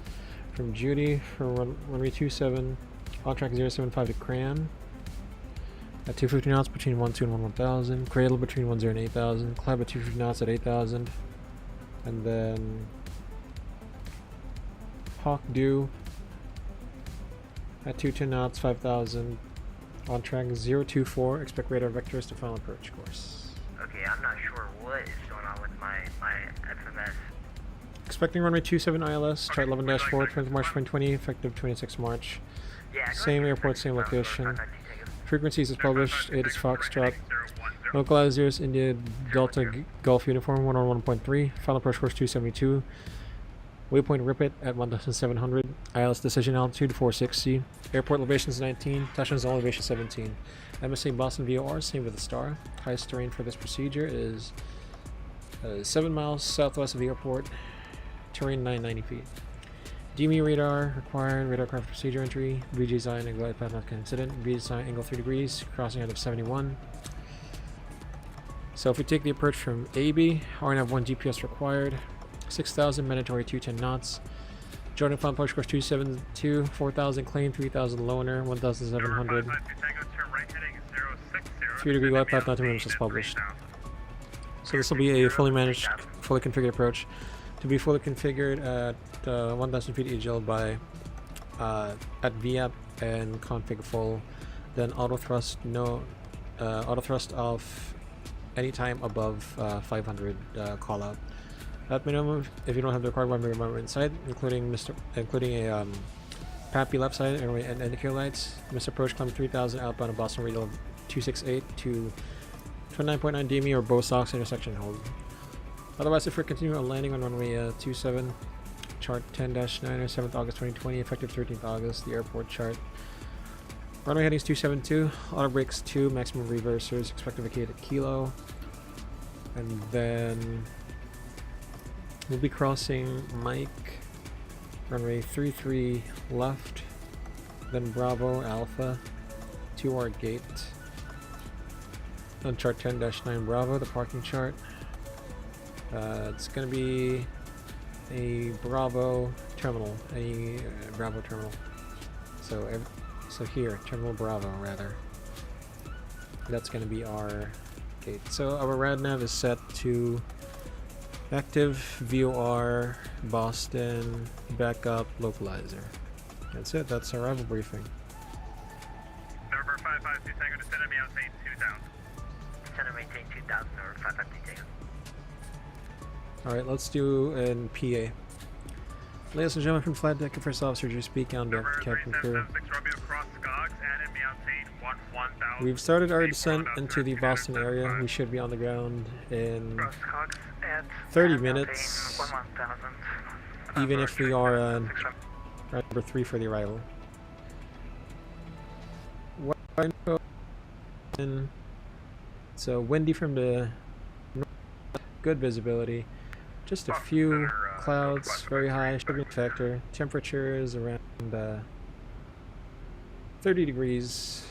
Speaker 1: From Judy, for runway 27, on track 075 to Cran, at 250 knots between 12 and 1,000, Cradle between 10 and 8,000, Clap at 250 knots at 8,000, and then Hawk Dew at 210 knots, 5,000, on track 024, expect radar vectors to final approach course.
Speaker 9: Okay, I'm not sure what is going on with my FMS.
Speaker 1: Expecting runway 27 ILS, chart 11-4, 20th March 2020, effective 26 March.
Speaker 9: Yeah,
Speaker 1: Same airport, same location. Frequencies is published, it is Foxtrot. Localizers, India Delta Golf Uniform 101.3, final approach course 272. Waypoint Ripet at 1,700. ILS decision altitude 46C. Airport elevation is 19. Touchdown zone elevation 17. MSA Boston VOR, same with the star. Highest terrain for this procedure is 7 miles southwest of the airport. Terrain 990 feet. DME radar required. Radar craft procedure entry. VG design and glide path not incident. VG design angle 3 degrees. Crossing out of 71. So if we take the approach from AB, RNAV 1 GPS required. 6,000 mandatory 210 knots. Jordan final approach course 272, 4,000 claim, 3,000 loner, 1,700. 3 degree glide path not to minutes is published. So this will be a fully managed, fully configured approach. To be fully configured at 1,000 feet AGL by at VAP and config full, then auto thrust off anytime above 500 call out. At minimum, if you don't have the required one remember inside, including a PAPI left side and indicator lights, approach climb 3,000 outbound of Boston Regional 268 to 29.9 DME or both stocks intersection hold. Otherwise, if we're continuing on landing on runway 27, chart 10-9 or 7th August 2020, effective 13th August, the airport chart. Runway headings 272, auto brakes 2, maximum reversers, expect to vacate at Kilo, and then we'll be crossing Mike, runway 33 left, then Bravo Alpha to our gate. On chart 10-9 Bravo, the parking chart. It's going to be a Bravo terminal. Bravo terminal. So here, Terminal Bravo, rather. That's going to be our gate. So our rad nav is set to active, VOR, Boston, backup, localizer. That's it. That's our arrival briefing.
Speaker 4: Number 552 Tango, descend at me outside 2000.
Speaker 9: Descend and maintain 2000 or 552 Tango.
Speaker 1: Alright, let's do an PA. Ladies and gentlemen from flight deck, first officer, just speak on behalf of the captain crew. We've started our descent into the Boston area. We should be on the ground in 30 minutes, even if we are on number 3 for the arrival. So windy from the north, good visibility, just a few clouds, very high shipping factor. Temperature is around 30 degrees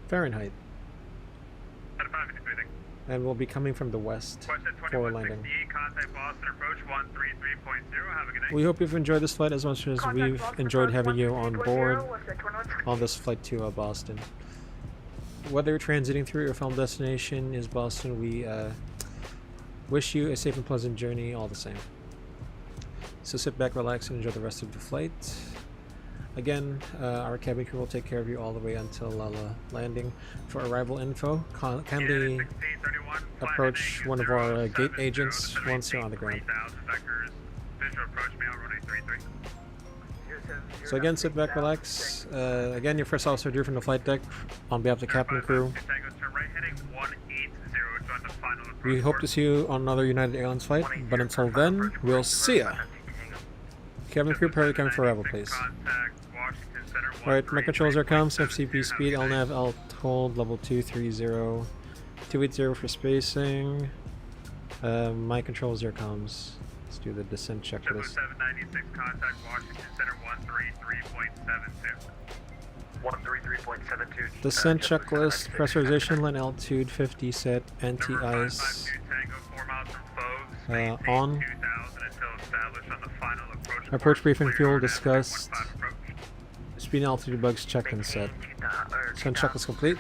Speaker 1: Fahrenheit. And we'll be coming from the west for landing. We hope you've enjoyed this flight as much as we've enjoyed having you on board on this flight to Boston. Whether you're transiting through your final destination is Boston, we wish you a safe and pleasant journey all the same. So sit back, relax, and enjoy the rest of the flight. Again, our cabin crew will take care of you all the way until landing. For arrival info, kindly approach one of our gate agents once you're on the ground. So again, sit back, relax. Again, your first officer Drew from the flight deck on behalf of the cabin and crew. We hope to see you on another United Airlines flight, but until then, we'll see ya! Cabin crew, prepare to come for arrival, please. Alright, my controls are comms, FCP speed, LNAV, alt hold, level 230, 280 for spacing. My controls are comms. Let's do the descent checklist.
Speaker 4: 796, contact Washington Center 133.72.
Speaker 9: 133.72.
Speaker 1: Descent checklist, pressurization, land altitude 50 set, anti-ice. On. Approach briefing, fuel discussed. Speed and altitude bugs checked and set. Descent checklist complete.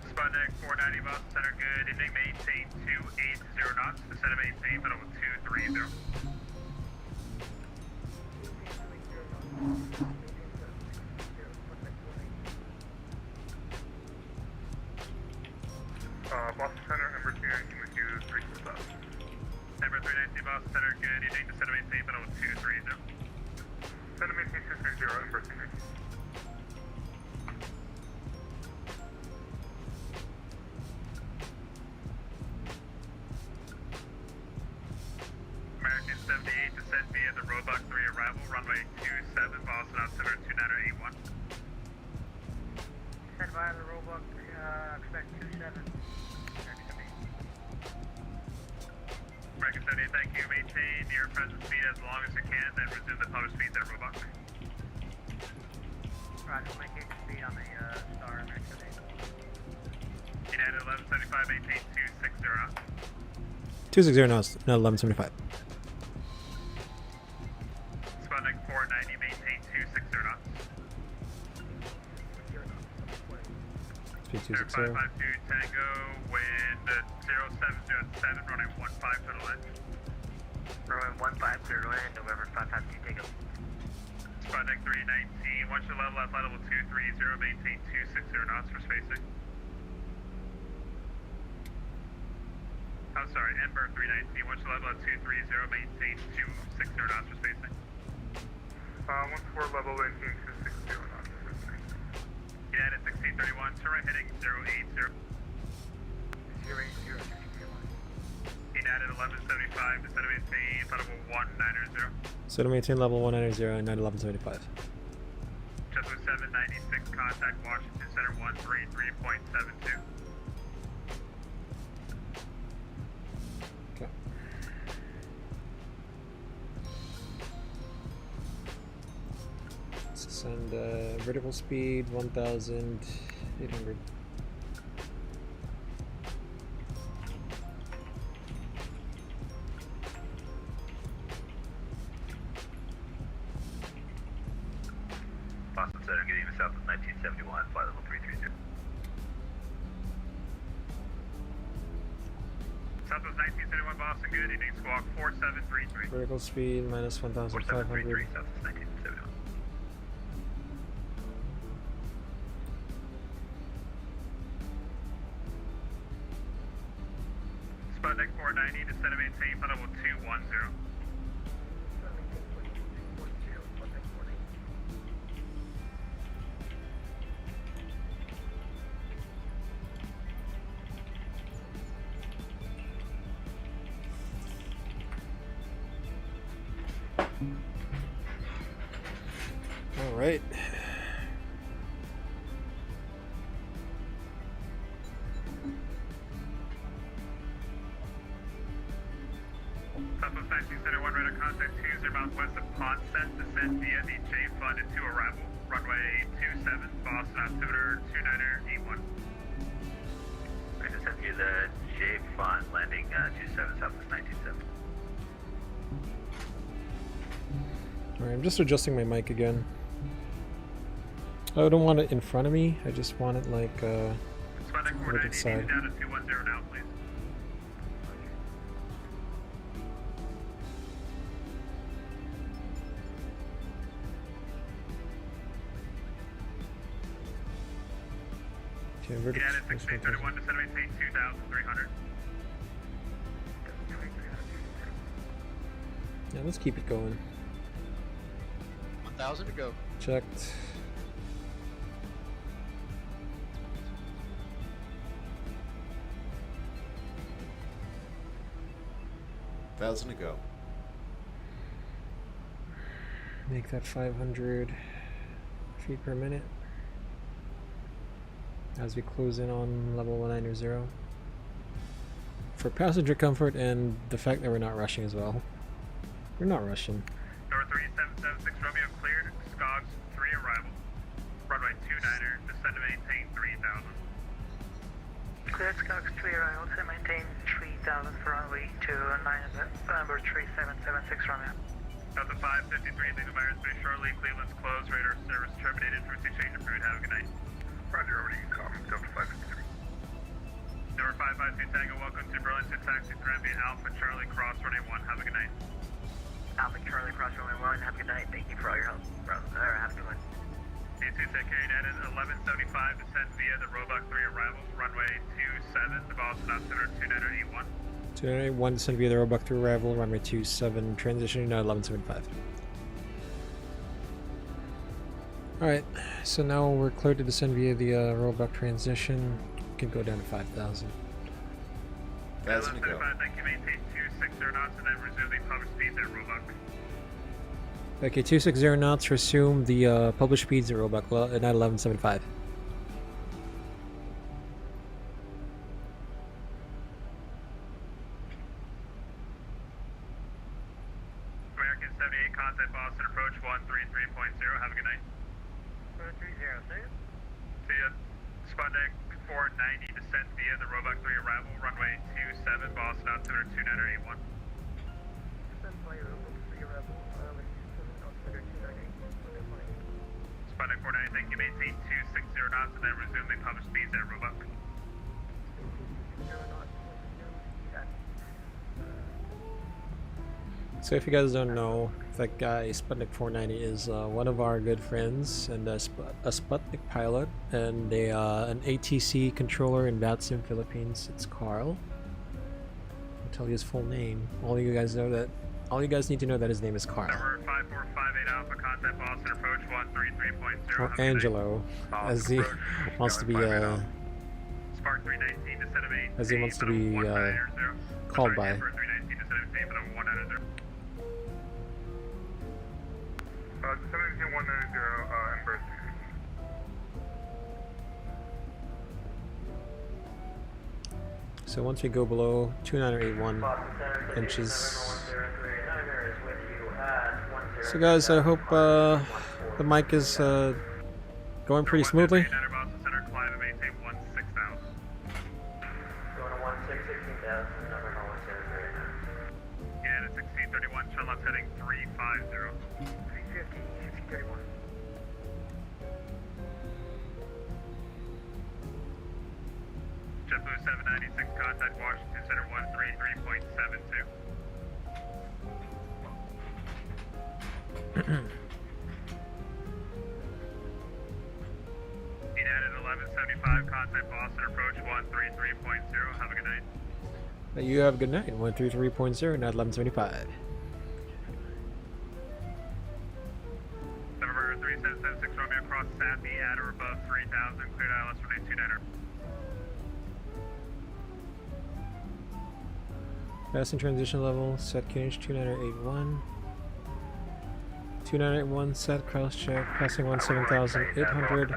Speaker 4: Sputnik 490 Boston Center, good evening, maintain 280 knots, descend and maintain level 230.
Speaker 6: Boston Center, Ember 219 with you, 3
Speaker 4: Ember 319 Boston Center, good evening, descend and maintain level 230.
Speaker 6: Descend and maintain 230, Ember 319.
Speaker 4: American 78, descend via the Roebuck 3 arrival, runway 27, Boston altimeter 2981.
Speaker 9: Descend via the Roebuck, expect 27.
Speaker 4: American 78, thank you. Maintain your present speed as long as you can, then resume the published speeds at Roebuck.
Speaker 9: Roger, maintain speed on the Star American 78.
Speaker 4: United 1175, maintain 260 knots.
Speaker 1: 260 knots, not 1175.
Speaker 4: Sputnik 490, maintain 260 knots.
Speaker 1: Speed 260.
Speaker 4: 552 Tango, wind 0707, running 15 to the left.
Speaker 9: Runway 15 clear to land, November 552 Tango.
Speaker 4: Sputnik 319, once you level at flight level 230, maintain 260 knots for spacing. I'm sorry, Ember 319, once you level at 230, maintain 260 knots for spacing.
Speaker 6: 14 level, maintain 260 knots.
Speaker 4: United 1631, turn right heading 080.
Speaker 9: 080.
Speaker 4: United 1175, descend and maintain flight level 190.
Speaker 1: So to maintain level 190 and 1175.
Speaker 4: Just with 796, contact Washington Center 133.72.
Speaker 1: Okay. and vertical speed 1,800.
Speaker 4: Boston Center, getting to south of 1971, flight level 330. Southwest 1971, Boston, good evening, squawk 4733.
Speaker 1: Vertical speed minus 1,500.
Speaker 4: 4733, Southwest 1971. Sputnik 490, descend and maintain, flight level 210.
Speaker 1: All right.
Speaker 4: Southwest 1971, radar contact 20 miles west of Ponset, descend via the J Fund into arrival, runway 27, Boston, altimeter 29er, E1. We descend via the J Fund, landing 27, Southwest 1970.
Speaker 1: All right, I'm just adjusting my mic again. I don't want it in front of me. I just want it like
Speaker 4: Sputnik
Speaker 1: to the
Speaker 4: 490,
Speaker 1: side.
Speaker 4: down to 210 now, please.
Speaker 1: Okay, vertical
Speaker 4: United
Speaker 1: speed
Speaker 4: 1631, descend and maintain 2,300.
Speaker 1: Yeah, let's keep it going.
Speaker 7: 1,000 to go.
Speaker 1: Checked.
Speaker 12: $1,000 to go.
Speaker 1: Make that 500 feet per minute as we close in on level 190 for passenger comfort and the fact that we're not rushing as well. We're not rushing.
Speaker 4: Door 3776 Romeo cleared, Scogs 3 arrival, runway 29er, descend and maintain 3,000.
Speaker 9: Cleared Scogs 3 arrival, to maintain 3,000 for runway 29, number 3776 Romeo.
Speaker 4: Delta 553, leaving my airspace shortly, Cleveland's closed, radar service terminated, frequency change approved, have a good night. Roger, over to you, call Delta 553. Number 552 Tango, welcome to Burlington, taxi through ambient Alpha Charlie, cross runway 1, have a good night.
Speaker 9: Alpha Charlie, cross runway 1, have a good night. Thank you for all your help, bro. Have a good one.
Speaker 4: D2 take care, United 1175, descend via the Roebuck 3 arrival, runway 27, the Boston altimeter 29er E1.
Speaker 1: 291 descend via the Roebuck through arrival, runway 27, transitioning now 1175. Alright, so now we're cleared to descend via the Roebuck transition. We can go down to 5,000.
Speaker 12: 1,000 to go.
Speaker 4: 1175, thank you, maintain 260 knots and then resume the public speeds at Roebuck.
Speaker 1: Okay, 260 knots, resume the published speeds at Roebuck at 1175.
Speaker 4: American 78, contact Boston, approach 133.0, have a good night.
Speaker 9: 330, sir.
Speaker 4: See ya. Sputnik 490, descend via the Roebuck 3 arrival, runway 27, Boston altimeter 29er E1.
Speaker 9: Descend via Roebuck 3 arrival, runway 27, altimeter 298.
Speaker 4: Sputnik 490, thank you, maintain 260 knots and then resume the published speeds at Roebuck.
Speaker 9: 0 knots,
Speaker 1: So if you guys don't know, that guy Sputnik 490 is one of our good friends and a Sputnik pilot and an ATC controller in VATSIM Philippines. It's Carl. I'll tell you his full name. All you guys need to know that his name is Carl.
Speaker 4: Number 5458 Alpha, contact Boston, approach 133.0.
Speaker 1: Or Angelo, as he wants to be
Speaker 4: Spark 319, descend of 8.
Speaker 1: as he wants to be called by.
Speaker 4: 319, descend of 8 for the 190.
Speaker 6: Descending 190, Ember.
Speaker 1: So once we go below 2981 inches. So guys, I hope The mic is going pretty smoothly.
Speaker 4: Center climb and maintain 16,000.
Speaker 10: Going to 16,000, number 173.
Speaker 4: Yeah, it's 1631, turn left heading 350.
Speaker 9: 350, 1631.
Speaker 4: JetBlue 796, contact Washington Center 133.72. United 1175, contact Boston approach 133.0. Have a good night.
Speaker 1: You have a good night. 133.0, not 1175.
Speaker 4: November 3776, Romeo across Sappy at or above 3000, cleared ILS for 29er.
Speaker 1: Passing transition level, set QNH 2981. 2981 set, cross check, passing 17,800.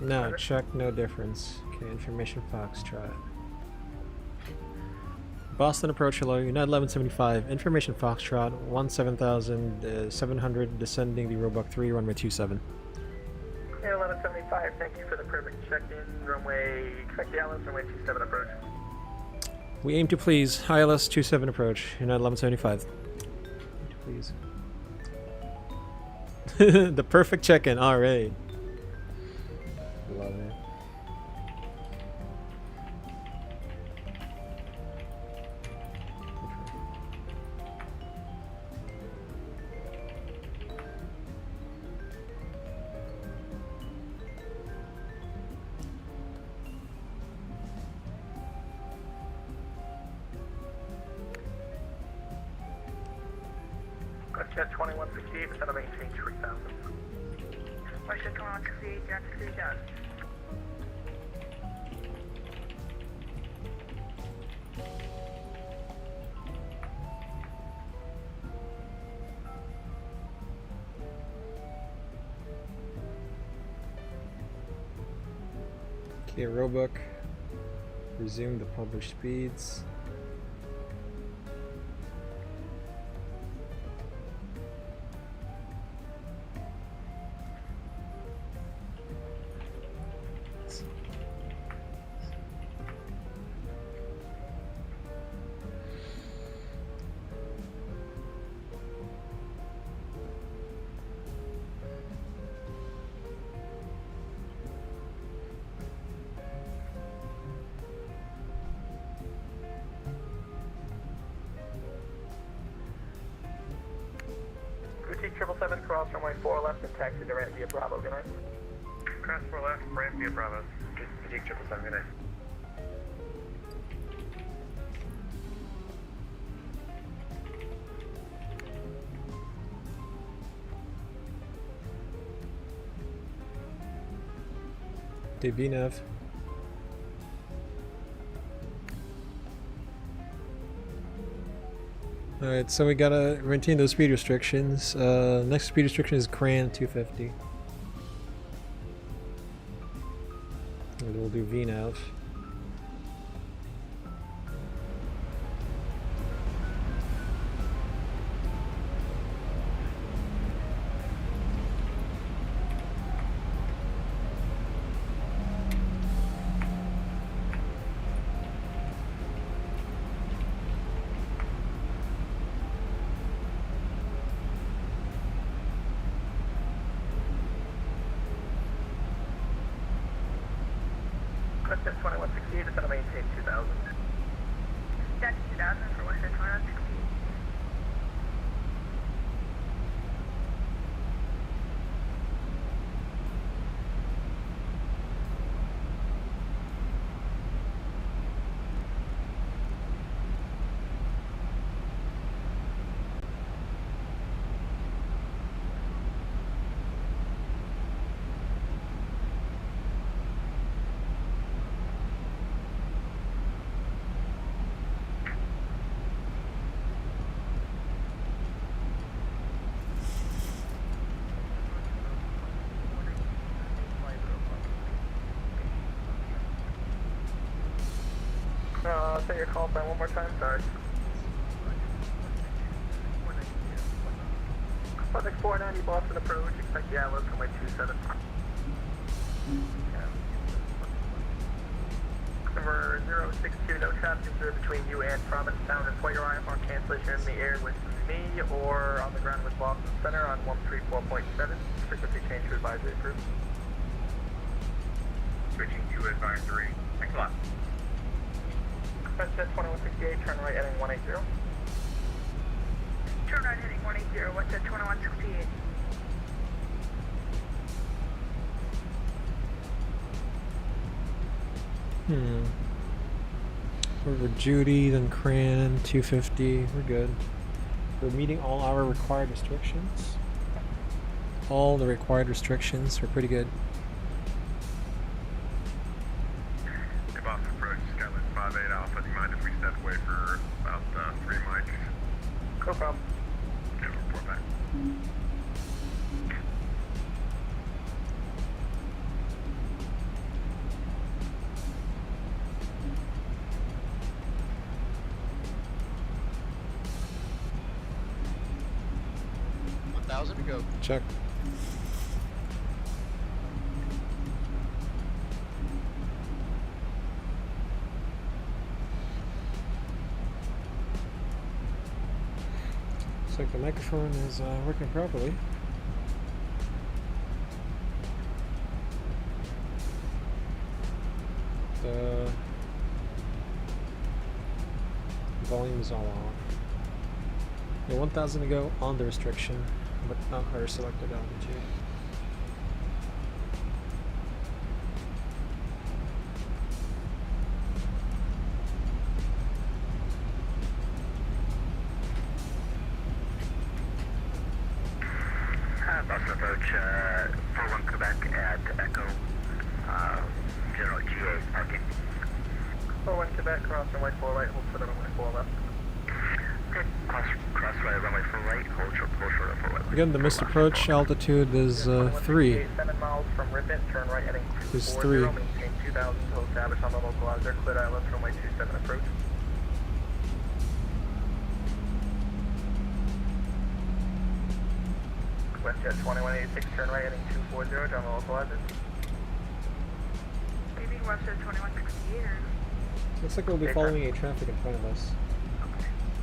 Speaker 1: No, check, no difference. Okay, information Foxtrot. Boston approach, hello, United 1175, information Foxtrot, 17,700, descending the Roebuck 3, runway 27.
Speaker 10: Yeah, 1175, thank you for the perfect check-in, runway, correct the Alice, runway 27 approach.
Speaker 1: We aim to please, ILS 27 approach, United 1175. Please. The perfect check-in, alright. Love it.
Speaker 10: Jet 2168, descend to maintain 3000.
Speaker 11: Westjet 2168, down to 3000.
Speaker 1: Okay, Roebuck. Resume the published speeds.
Speaker 10: Boutique 777, cross runway 4 left and taxi to ramp via Bravo, good night.
Speaker 3: Cross 4 left, ramp via Bravo. Boutique 777, good night.
Speaker 1: VNAV. Alright, so we gotta maintain those speed restrictions. Next speed restriction is Cran 250. And we'll do VNAV.
Speaker 10: Jet 2168, descend to maintain 2000.
Speaker 11: Down to 2000 for Westjet 2168.
Speaker 10: Say your call sign one more time, sorry.
Speaker 6: Project 490 Boston approach, expect the ILS runway 27. Number 062, no traffic observed between you and Provincetown, and point your IFR cancellation in the air with me or on the ground with Boston Center on 134.7. Frequency change to advisory approved.
Speaker 4: Switching to advisory. Thanks a lot.
Speaker 6: Westjet 2168, turn right heading 180.
Speaker 11: Turn right heading 180, Westjet 2168.
Speaker 1: Over Judy, then Cran, 250. We're good. We're meeting all our required restrictions. All the required restrictions. We're pretty good.
Speaker 4: Hey, Boston approach, Skyline 58 Alpha. Do you mind if we step away for about 3 mics?
Speaker 6: No problem.
Speaker 4: Okay, we'll report back.
Speaker 7: To go.
Speaker 1: Check. Looks like the microphone is working properly. The volume is all off. Yeah, 1,000 to go on the restriction, but not our selected altitude.
Speaker 9: Boston approach, 41 Quebec at Echo, General GA parking.
Speaker 6: 41 Quebec, cross runway 4 right, hold for the runway 4 left.
Speaker 9: Okay, cross right, runway 4 right, hold short of 4 right.
Speaker 1: Again, the missed approach altitude is 3.
Speaker 6: 7 miles from Ripon, turn right heading
Speaker 1: Is
Speaker 6: 240,
Speaker 1: 3.
Speaker 6: maintain 2,000 till established on the localizer, cleared ILS runway 27 approach. Westjet 2186, turn right heading 240, down the localizer.
Speaker 11: Maybe Westjet 2168 or...
Speaker 1: Looks like we'll be following a traffic in front of us.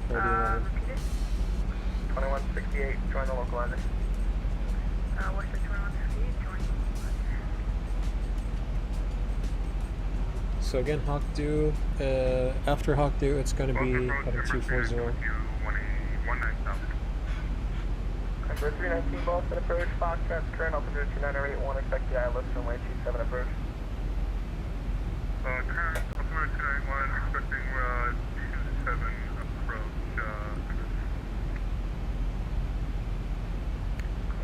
Speaker 11: Repeat it.
Speaker 6: 2168, join the localizer.
Speaker 11: Westjet 2168, join.
Speaker 1: So again, Hawk Dew, after Hawk Dew, it's going to be heading 240.
Speaker 6: Number 319 Boston approach, Foxtrot, current altitude 29081, expect the ILS runway 27 approach.
Speaker 4: Current altitude 291, expecting 27 approach.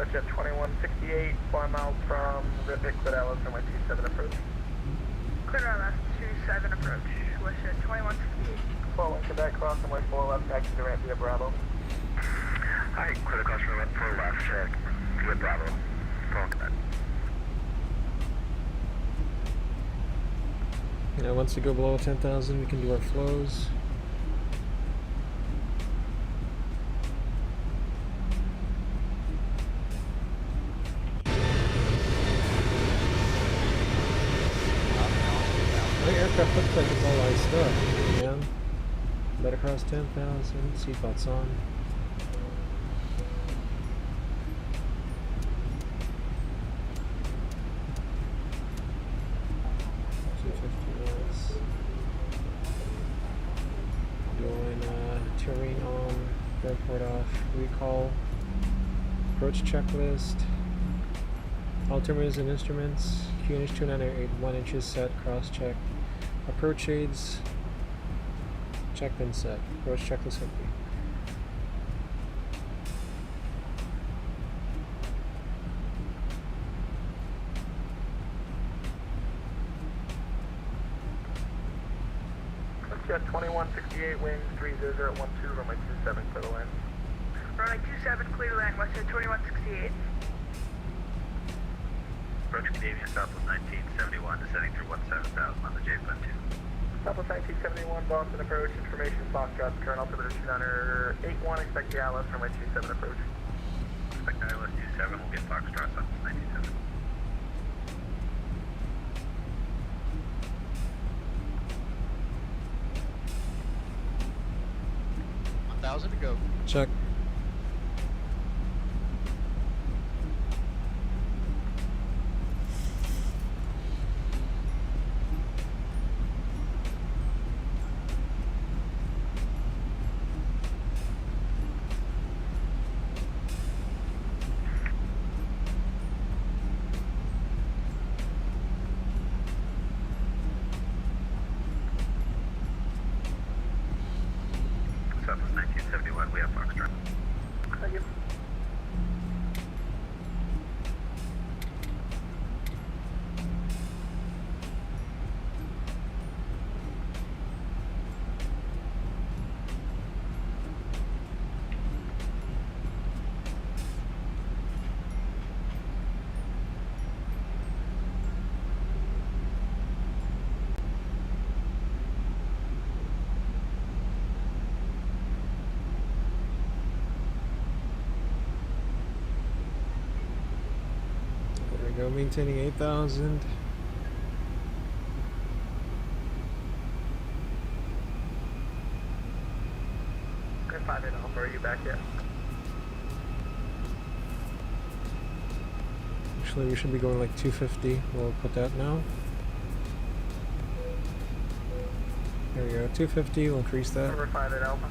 Speaker 6: Westjet 2168, 4 miles from Ripon, cleared ILS runway 27 approach.
Speaker 11: Clear ILS 27 approach. Westjet 2168.
Speaker 6: 41 Quebec, cross runway 4 left, taxi to ramp via Bravo.
Speaker 9: Alright, clear across runway 4 left, check via Bravo. 41 Quebec.
Speaker 1: Now, once we go below 10,000, we can do our flows. The aircraft looks like it's all iced up, man. But across 10,000, seatbelts on. Doing terrain on, airport off, recall, approach checklist, all terminals and instruments, QNH 2988, 1 inches set, cross check, approach aids, checked and set, approach checklist complete.
Speaker 6: Jet 2168, wings 30012, runway 27, clear to land.
Speaker 11: Runway 27, clear to land, Westjet 2168.
Speaker 4: Approach Canadian Southwest 1971, descending through 17,000 on the J-Plan 2.
Speaker 6: Southwest 1971, Boston approach, information, Foxtrot, current altimeter 2981, expect the ILS runway 27 approach.
Speaker 4: Expect
Speaker 3: Pilot 27 will get Foxtrot up 97.
Speaker 7: 1,000 to go.
Speaker 1: Check.
Speaker 3: Southwest 1971, we have Foxtrot.
Speaker 6: Thank you.
Speaker 1: There we go, maintaining 8,000.
Speaker 6: Okay, 58 Alpha, are you back yet?
Speaker 1: Actually, we should be going like 250. We'll put that now. There we go, 250. We'll increase that.
Speaker 6: Number 58 Alpha.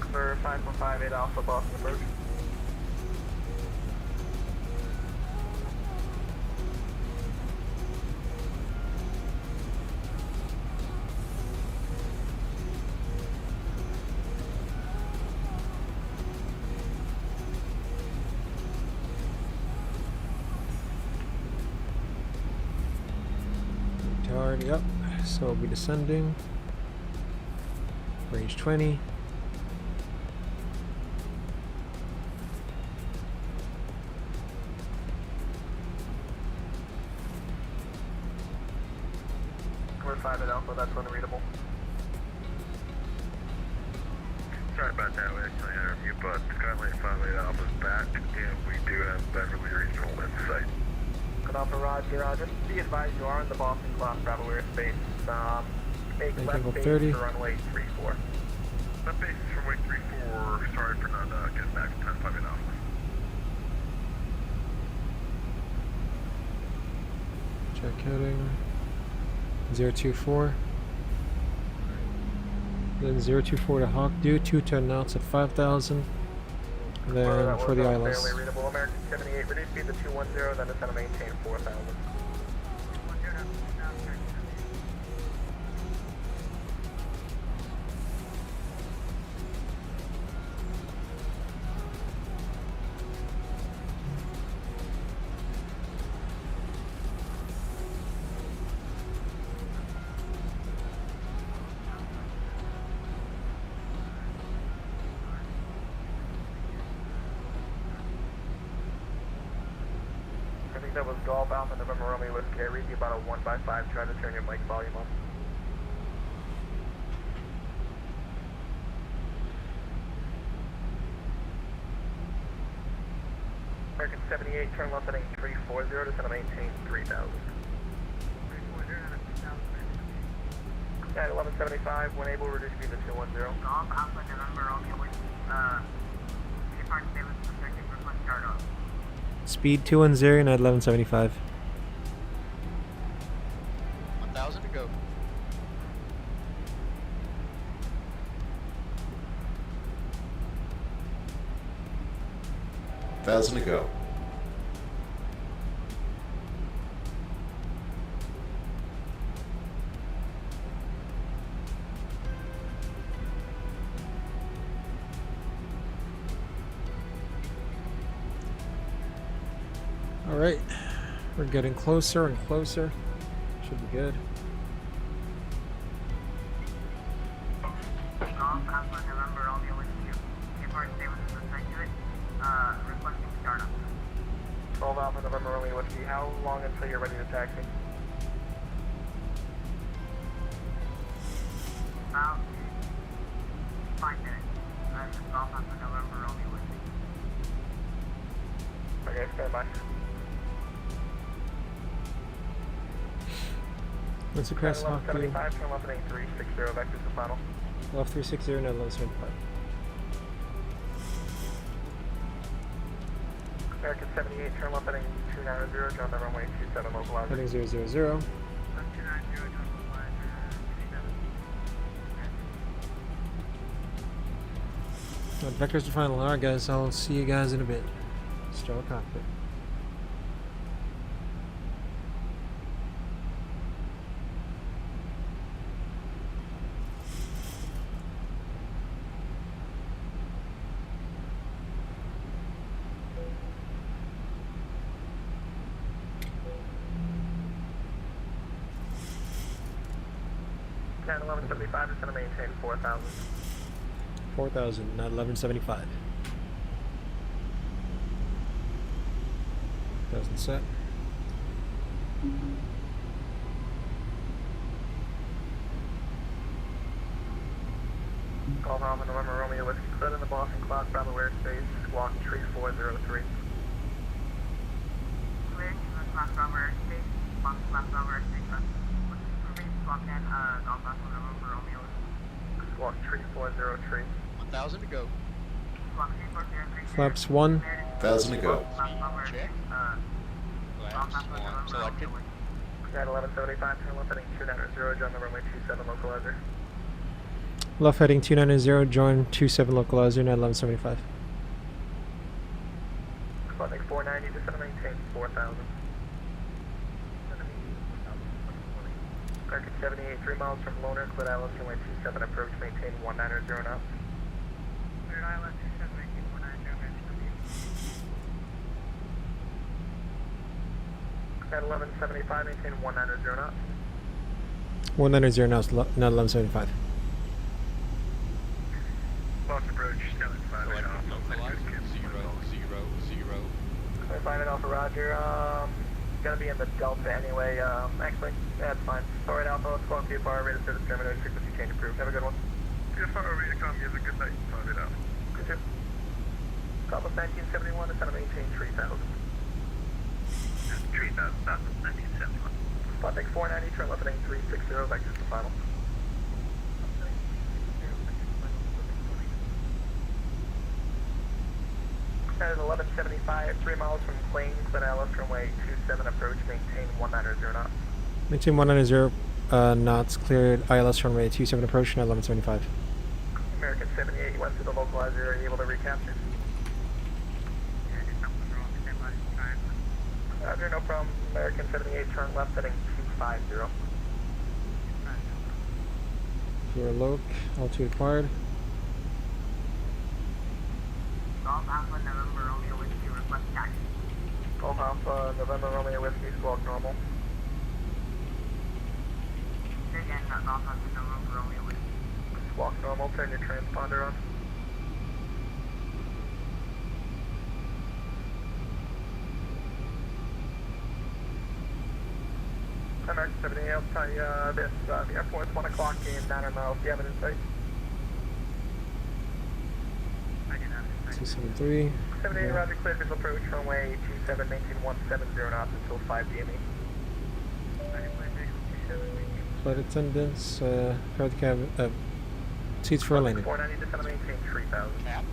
Speaker 6: Number 558 Alpha, Boston approach.
Speaker 1: Retard, yep. So we'll be descending. Range 20.
Speaker 6: Number 58 Alpha, that's unreadable.
Speaker 3: Sorry about that, we actually had our view, but Skylane 58 Alpha's back, and we do have Beverly Regional in sight.
Speaker 6: Good Alpha, Roger, Roger. Be advised you are in the Boston Class Bravo airspace. Make
Speaker 1: Make
Speaker 6: left
Speaker 1: angle
Speaker 6: base
Speaker 1: 30.
Speaker 6: for runway 34.
Speaker 3: Left base is runway 34, sorry for not getting back in time, 58 Alpha.
Speaker 1: Check heading. 024. Then 024 to Hawk Due, 210 knots at 5,000. Then for the ILS.
Speaker 6: Fairly readable. American 78, reduce speed to 210, then descend to maintain 4,000. I think that was Golf Alpha November Romeo Whiskey. I read you about a 1x5. Try to turn your mic volume up. American 78, turn left heading 340, descend to maintain 3,000. At 1175, when able, reduce speed to 210.
Speaker 9: Golf Alpha November Romeo Whiskey. Departure stay with protected for flight start off.
Speaker 1: Speed 210 at 1175.
Speaker 7: 1,000 to go.
Speaker 12: Thousand to go.
Speaker 1: Alright, we're getting closer and closer. Should be good.
Speaker 6: Park, stay with us, assigned to it. Requesting startup. 12 Alpha November Romeo Whiskey, how long until you're ready to taxi? About 5 minutes. Golf Alpha November Romeo Whiskey. Okay, stand by.
Speaker 1: Once you cross Hawk
Speaker 6: 75, turn left at 8360, vectors to final.
Speaker 1: left 360, no 1175.
Speaker 6: American 78, turn left heading 290, John the runway 27, localizer.
Speaker 1: Heading 000.
Speaker 6: 290, John localizer,
Speaker 1: Vectors to final. Alright guys, I'll see you guys in a bit. Star cockpit.
Speaker 6: Cat 1175 is going to maintain 4,000.
Speaker 1: 4,000, not 1175. 1,000 set.
Speaker 6: Golf Alpha November Romeo Whiskey, cleared in the Boston Cloud Bravo airspace, squawk 3403. Cleared in the Cloud Bravo airspace, Boston Cloud Bravo airspace, squawk 10, Golf Alpha November Romeo Whiskey. Squawk 3403.
Speaker 7: 1,000 to go.
Speaker 6: Squawk 3403.
Speaker 1: Flaps 1.
Speaker 12: 1,000 to go.
Speaker 7: Check. Flaps 1 selected.
Speaker 6: Cat 1175, turn left heading 290, John the runway 27, localizer.
Speaker 1: Left heading 290, join 27 localizer, not 1175.
Speaker 6: Sputnik 490, descend and maintain 4,000. American 78, 3 miles from Loner, cleared ILS runway 27, approach, maintain 190 knots. Cleared ILS 27, maintain 190. At 1175, maintain 190 knots.
Speaker 1: 190 now, not 1175.
Speaker 6: Lost approach, still at 5
Speaker 7: Select localizer 000.
Speaker 6: Find it Alpha Roger, gonna be in the Delta anyway, actually, yeah, that's fine. Alright Alpha, let's go on PFR, rate of service terminated, frequency change approved, have a good one. PFR, rate of comm, you have a good night, find it out. Good too. Cobblers 1971, descend and maintain 3,000. 3,000, south of 1971. Sputnik 490, turn left heading 360, vectors to final. At 1175, 3 miles from Plain, cleared ILS runway 27, approach, maintain 190 knots.
Speaker 1: Maintain 190 knots, cleared ILS runway 27 approach, not 1175.
Speaker 6: American 78, you went through the localizer, are you able to recapture? Roger, no problem. American 78, turn left heading 250.
Speaker 1: You're loc, altitude acquired.
Speaker 6: Golf Alpha November Romeo Whiskey, request taxi. Golf Alpha November Romeo Whiskey, squawk normal. Say again, Golf Alpha November Romeo Whiskey. Squawk normal, turn your transponder on. American 78, I'll tell you this, the airport's 1 o'clock in 9 miles. Do you have an insight?
Speaker 1: 273.
Speaker 6: 78, Roger, cleared visual approach, runway 27, maintain 170 knots until 5 DME.
Speaker 1: Flight attendants, prepare the cabin, seats for a landing.
Speaker 6: 490, descend and maintain 3,000.
Speaker 7: Cap.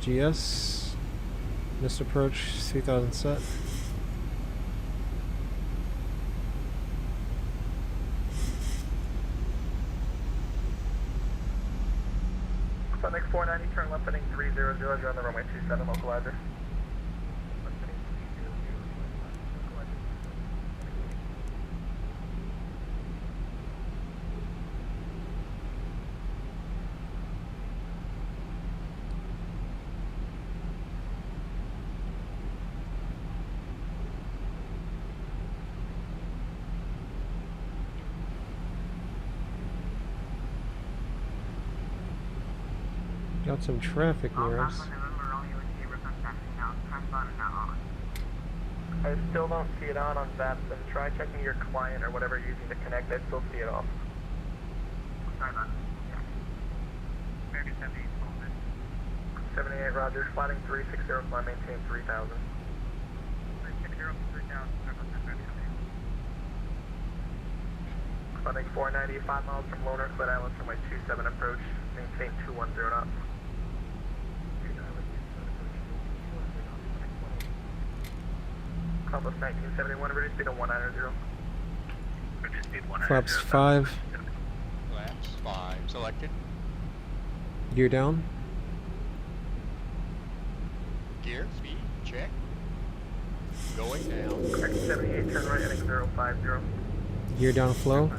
Speaker 1: GS, missed approach, 3000 set.
Speaker 6: Sputnik 490, turn left heading 300, you're on the runway 27, localizer.
Speaker 1: Got some traffic near us.
Speaker 6: I still don't see it on VATSIM. Try checking your client or whatever you're using to connect. I still see it off.
Speaker 4: Sorry about that. Maybe 78.
Speaker 6: 78 Roger. Flighting 360, fly maintain 3000.
Speaker 4: 360, 3000.
Speaker 6: Flighting 490, 5 miles from Loner, Clit Island from my 27 approach. Maintain 210 knots. Compass 1971, reduce speed to 190.
Speaker 3: Reduce speed 190.
Speaker 1: Flaps 5.
Speaker 7: Flaps 5 selected.
Speaker 1: Gear down.
Speaker 7: Gear, speed, check. Going down.
Speaker 6: Correct 78, turn right heading 050.
Speaker 1: Gear down flow.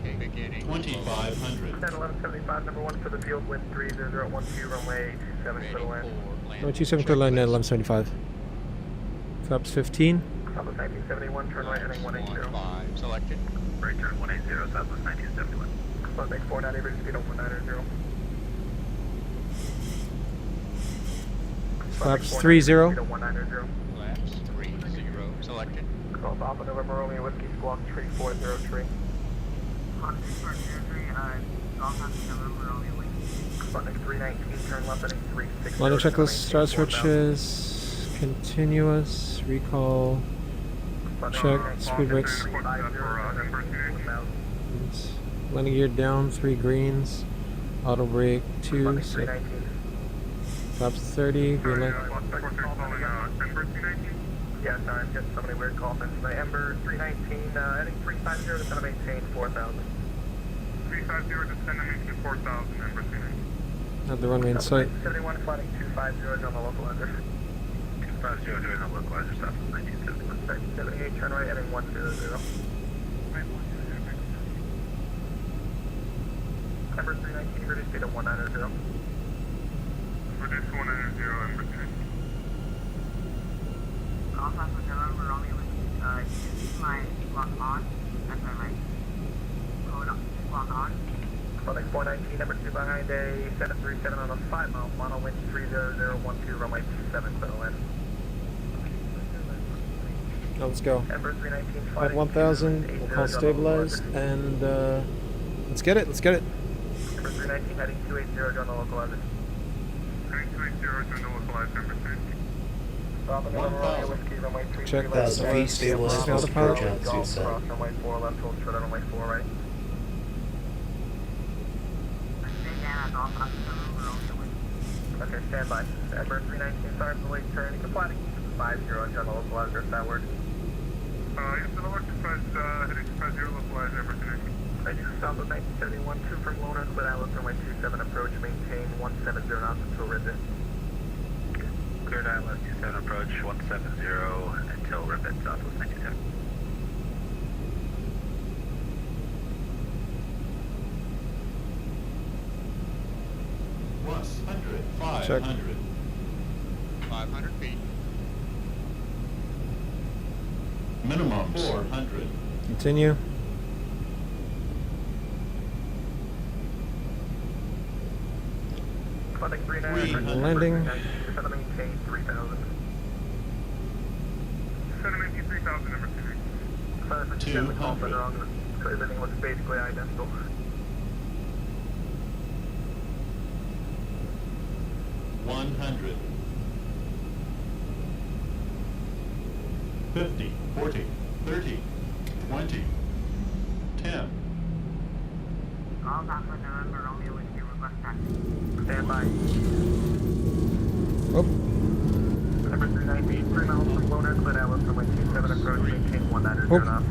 Speaker 7: Okay, beginning.
Speaker 10: 2500.
Speaker 6: 101175, number 1 for the field, wind 30012, runway 27 for the land.
Speaker 1: No, 27 clear line at 1175. Flaps 15.
Speaker 6: Southwest 1971, turn right heading 180.
Speaker 7: 5 selected.
Speaker 3: Right turn 180, Southwest 1971.
Speaker 6: Sunday 490, reduce speed to 190.
Speaker 1: Flaps 30.
Speaker 7: Flaps 30 selected.
Speaker 6: Golf Alpha November Romeo Whiskey Squawk Tree 403. Sunday 319, turn left heading 360.
Speaker 1: Landing checklist, star switches, continuous, recall, check, speed brakes. Landing gear down, 3 greens, auto brake 2, so flaps 30, green light.
Speaker 6: Yeah, sorry, I'm getting so many weird calls in tonight. Ember 319, heading 350 to center maintain 4000.
Speaker 4: 350 to send them into 4000, Ember 319.
Speaker 1: At the runway in sight.
Speaker 6: 71, flighting 250 on the localizer.
Speaker 3: 250 on the localizer, Southwest 1971.
Speaker 6: 78, turn right heading 100. Ember 319, reduce speed to 190.
Speaker 4: Reduce 190, Ember 319.
Speaker 6: Flighting 419, number 2 behind a 737 on a 5-mile mono wind 30012, runway 27 for the land.
Speaker 1: Now let's go.
Speaker 6: Ember 319,
Speaker 1: At 1000, we'll call stabilized, and let's get it, let's get it.
Speaker 6: Ember 319, heading 280 on the localizer.
Speaker 4: Heading 280 to the localizer, Ember 319.
Speaker 6: Bravo November Romeo Whiskey, runway 33
Speaker 1: Check
Speaker 6: left.
Speaker 1: that.
Speaker 10: That's V stabilized,
Speaker 1: Smell the pilot.
Speaker 10: altitude set.
Speaker 6: Cross runway 4 left, hold short on runway 4 right. Okay, stand by. Ember 319, sorry for the late turn. You can fly to 50 on the localizer if that works.
Speaker 4: Yes, the electric flight, heading 50 localizer, Ember 319.
Speaker 6: Right, south of 1971, 2 from Loner, Clit Island, runway 27 approach, maintain 170 knots until Ribbit.
Speaker 3: Cleared Island 27 approach 170 until Ribbit, Southwest 1970.
Speaker 1: Check.
Speaker 7: 500 feet.
Speaker 10: Minimum 400.
Speaker 1: Continue.
Speaker 6: Flighting 390,
Speaker 1: Landing.
Speaker 6: Center maintain 3000.
Speaker 4: Center maintain 3000, Ember 319.
Speaker 6: Sorry for
Speaker 10: 200.
Speaker 6: call center on this, so everything looks basically identical.
Speaker 10: 100. 50, 40, 30, 20, 10.
Speaker 6: Stand by.
Speaker 1: Oh,
Speaker 6: Number 319, 3 miles from Loner, Clit Island, runway 27 approach, maintain 190
Speaker 1: Oh.
Speaker 6: knots.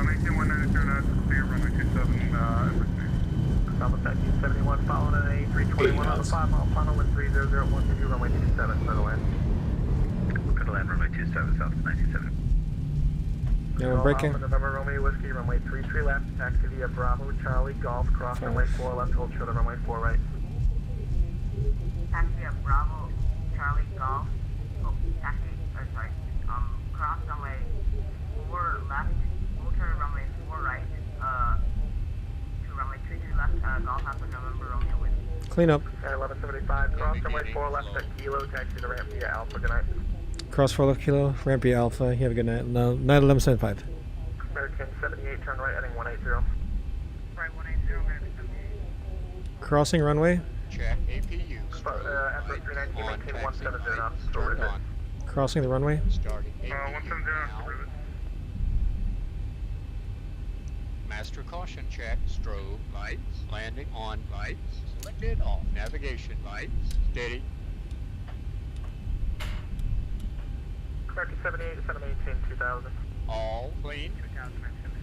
Speaker 4: Maintain 190 knots, clear runway 27, Ember 319.
Speaker 6: Southwest 1971, following an A321 on the 5-mile funnel with 30012, runway 27 for the land.
Speaker 3: Cleared Land runway 27, Southwest 1970.
Speaker 1: yeah, we're braking.
Speaker 6: Alpha November Romeo Whiskey, runway 33 left, taxi via Bravo, Charlie, Golf, cross runway 4 left, hold short of runway 4 right.
Speaker 13: Taxi via Bravo, Charlie, Golf, cross runway 4 left, hold short of runway 4 right, to runway 33 left, Golf Alpha November Romeo Whiskey.
Speaker 1: Clean up.
Speaker 6: 1175, cross runway 4 left at Kilo, taxi to ramp via Alpha, good night.
Speaker 1: Cross 4 left kilo, rampy Alpha. You have a good night. No, 91175.
Speaker 6: American 78, turn right, heading 180.
Speaker 13: Right, 180, American 78.
Speaker 1: Crossing runway.
Speaker 7: Check APU.
Speaker 6: Emperor 319,
Speaker 7: On
Speaker 6: maintain
Speaker 7: taxi
Speaker 6: 170 knots.
Speaker 7: lights turned on.
Speaker 1: Crossing the runway.
Speaker 7: Starting APU
Speaker 4: 170
Speaker 7: now.
Speaker 4: knots.
Speaker 7: Master caution check. Strobe lights. Landing on lights. Selected off. Navigation lights. Steady.
Speaker 6: American 78, descend to maintain 2000.
Speaker 7: All clean.
Speaker 6: 2000, American 78.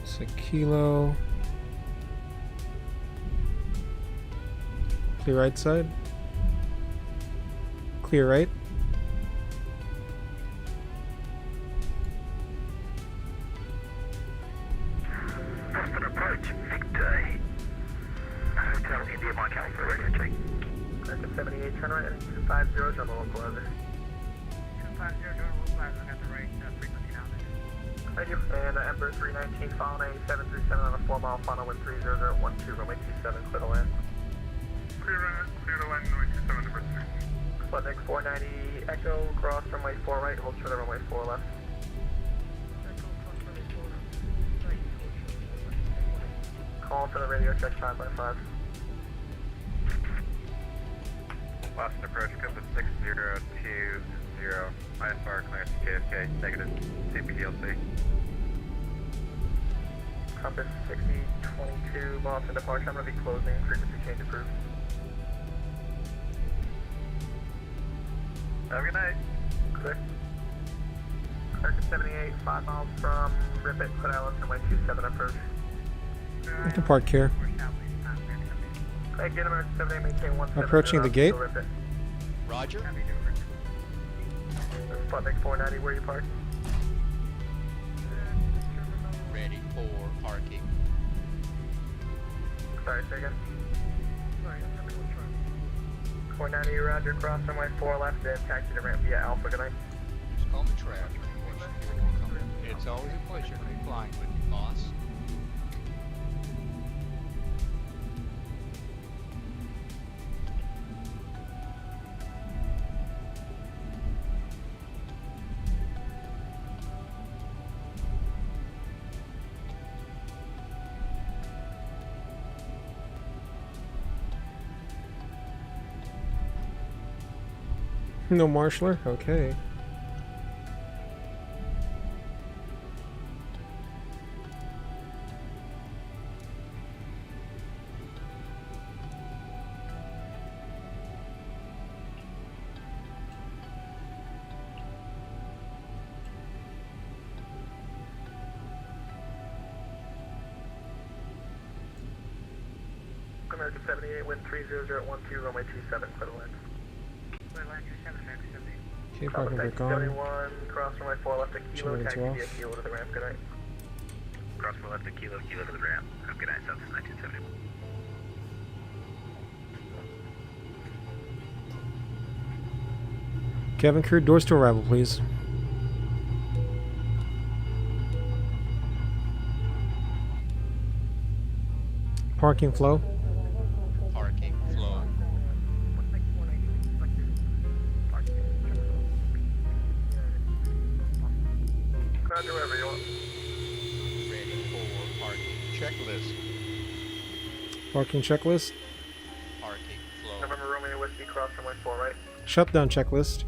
Speaker 1: It's a kilo. Clear right side. Clear right.
Speaker 9: Boston approach, Victor 8. Hotel India, Mike Alpha, radio check.
Speaker 6: American 78, turn right, heading 250, jump on local weather.
Speaker 13: 250, Jordan Local, I got the right frequency down there.
Speaker 6: Thank you. And Emperor 319, following a 737 on a 4-mile final wind 30012, runway 27, clear to land.
Speaker 4: Clear to land, runway 27, number 6.
Speaker 6: Sputnik 490, Echo, cross runway 4 right, hold short of runway 4 left. Call for the radio check 5 by 5.
Speaker 3: Boston approach, compass 6020, ISR clearance to KSK, negative, CPDLC.
Speaker 6: Compass 6022, Boston departure, I'm going to be closing, frequency change approved.
Speaker 3: Have a good night.
Speaker 6: Clear. American 78, 5 miles from Ripit, Clit Island, runway 27 approach.
Speaker 1: You can park here.
Speaker 6: Again, American 78, maintain 170.
Speaker 1: Approaching the gate.
Speaker 7: Roger.
Speaker 6: Sputnik 490, where you parked?
Speaker 7: Ready for parking.
Speaker 6: Sorry, say again. 490, roger, cross runway 4 left, then taxi to ramp via Alpha, good night.
Speaker 7: Just call me Trav. It's always a pleasure to be flying with you, boss.
Speaker 1: No marshaller? Okay.
Speaker 6: American 78, wind 30012, runway 27, clear to land.
Speaker 1: Okay, parking brake on.
Speaker 6: 71, cross runway 4 left at Kilo, taxi via Kilo to the ramp, good night.
Speaker 9: Cross 4 left at Kilo, Kilo to the ramp. Have a good night, South 1971.
Speaker 1: Cabin crew, doors to arrival, please. Parking flow.
Speaker 7: Parking flow.
Speaker 6: Roger, wherever you want.
Speaker 7: Ready for parking. Checklist.
Speaker 1: Parking checklist.
Speaker 7: Parking flow.
Speaker 6: November Romeo Whiskey, cross runway 4 right.
Speaker 1: Shutdown checklist.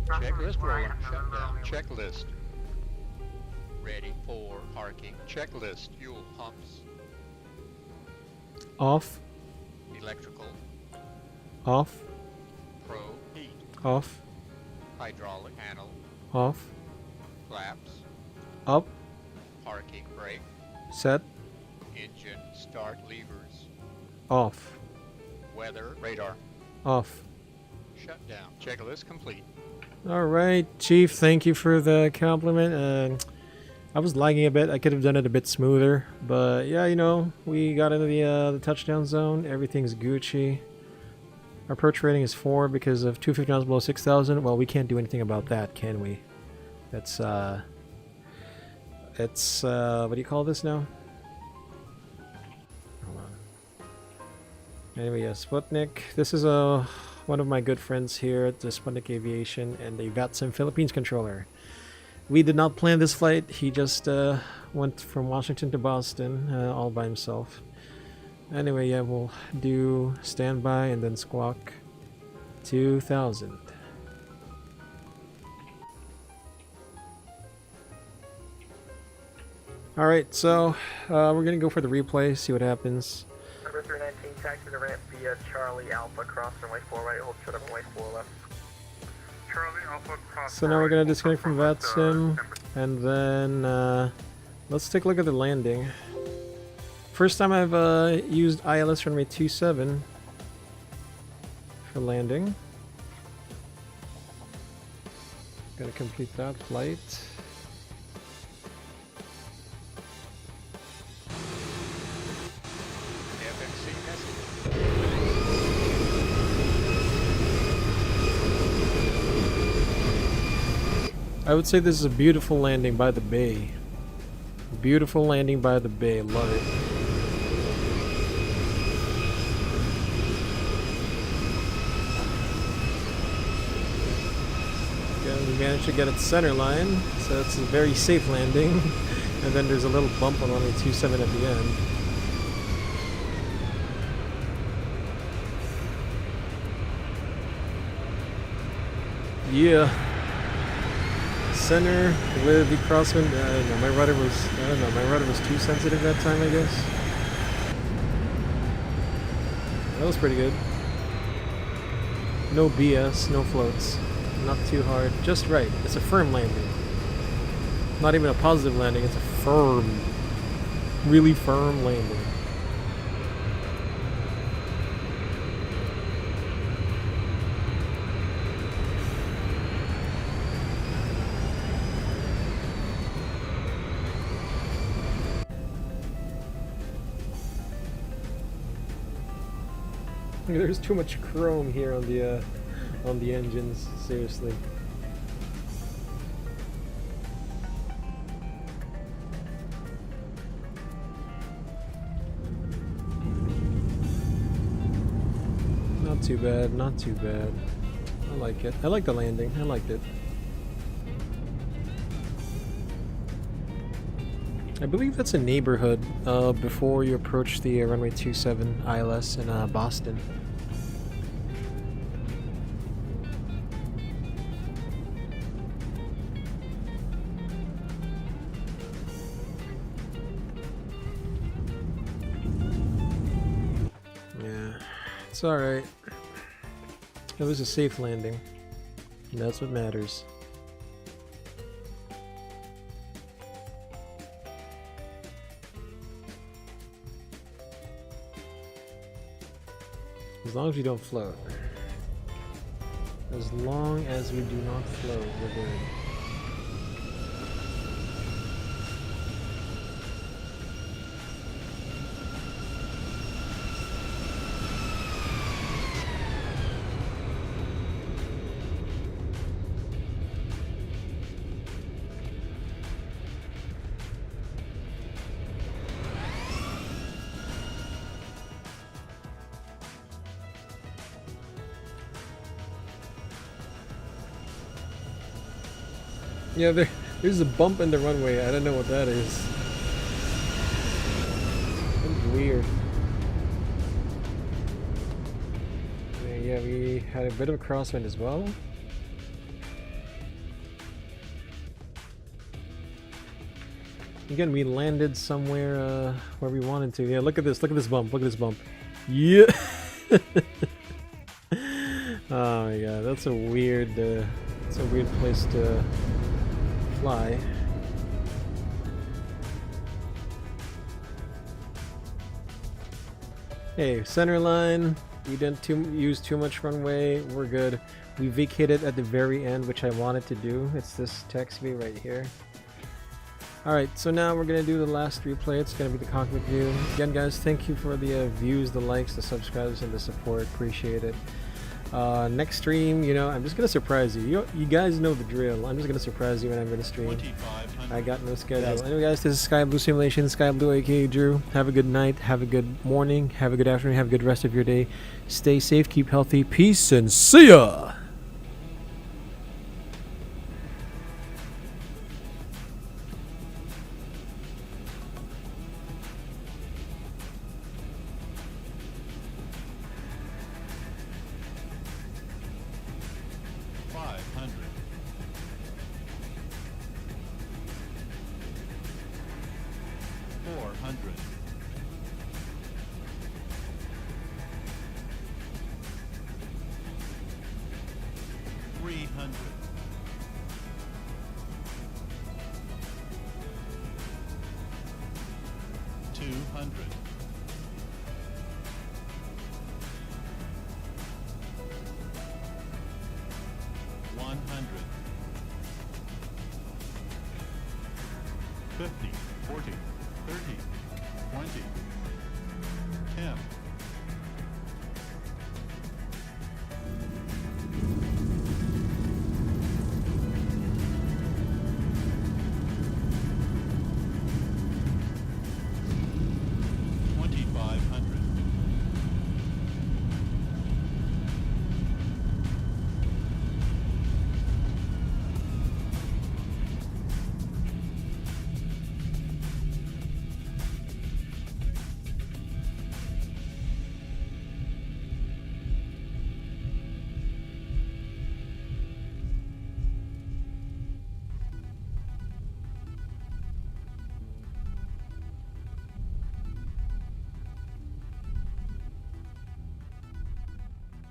Speaker 7: Checklist rolling. Shutdown. Checklist. Ready for parking. Checklist. Fuel pumps.
Speaker 1: Off.
Speaker 7: Electrical.
Speaker 1: Off.
Speaker 7: Pro heat.
Speaker 1: Off.
Speaker 7: Hydraulic panel.
Speaker 1: Off.
Speaker 7: Flaps.
Speaker 1: Up.
Speaker 7: Parking brake.
Speaker 1: Set.
Speaker 7: Engine start levers.
Speaker 1: Off.
Speaker 7: Weather radar.
Speaker 1: Off.
Speaker 7: shutdown. Checklist complete.
Speaker 1: All right, Chief. Thank you for the compliment. I was lagging a bit. I could have done it a bit smoother, but yeah, you know, we got into the touchdown zone. Everything's Gucci. Our approach rating is 4 because of 250 knots below 6,000. Well, we can't do anything about that, can we? That's it's what do you call this now? Hold on. Anyway, yeah, Sputnik. This is one of my good friends here at the Sputnik Aviation and the VATSIM Philippines controller. We did not plan this flight. He just went from Washington to Boston all by himself. Anyway, yeah, we'll do standby and then squawk 2000. Alright, so we're gonna go for the replay, see what happens.
Speaker 6: Number 319, taxi to ramp via Charlie Alpha, cross runway 4 right, hold shut up runway 4 left.
Speaker 4: Charlie Alpha cross.
Speaker 1: So now we're gonna disconnect from VATSIM, and then let's take a look at the landing. First time I've used ILS runway 27 for landing. Gotta complete that flight. I would say this is a beautiful landing by the bay. Beautiful landing by the bay. Love it. Okay, we managed to get it center line, so it's a very safe landing. And then there's a little bump on runway 27 at the end. Yeah. Center with the crosswind. I don't know, my rudder was too sensitive that time, I guess. That was pretty good. No BS, no floats. Not too hard, just right. It's a firm landing. Not even a positive landing, it's a firm, really firm landing. There's too much chrome here on the engines, seriously. Not too bad, not too bad. I like it. I like the landing. I liked it. I believe that's a neighborhood before you approach the runway 27 ILS in Boston. Yeah, it's alright. It was a safe landing. And that's what matters. As long as we don't float. As long as we do not float, we're good. Yeah, there's a bump in the runway. I don't know what that is. That's weird. Yeah, we had a bit of a crosswind as well. Again, we landed somewhere where we wanted to. Yeah, look at this bump. Look at this bump. Yeah. Oh my god, that's a weird place to fly. Hey, center line. We didn't use too much runway. We're good. We vacated at the very end, which I wanted to do. It's this taxiway right here. Alright, so now we're going to do the last replay. It's going to be the cockpit view. Again, guys, thank you for the views, the likes, the subscribes, and the support. Appreciate it. Next stream, you know, I'm just going to surprise you. You guys know the drill. I'm just going to surprise you when I'm going to stream. I got no schedule. Anyway, guys, this is Sky Blue Simulation, Sky Blue aka Drew. Have a good night, have a good morning, have a good afternoon, have a good rest of your day. Stay safe, keep healthy. Peace, and see ya!
Speaker 14: $50, $40.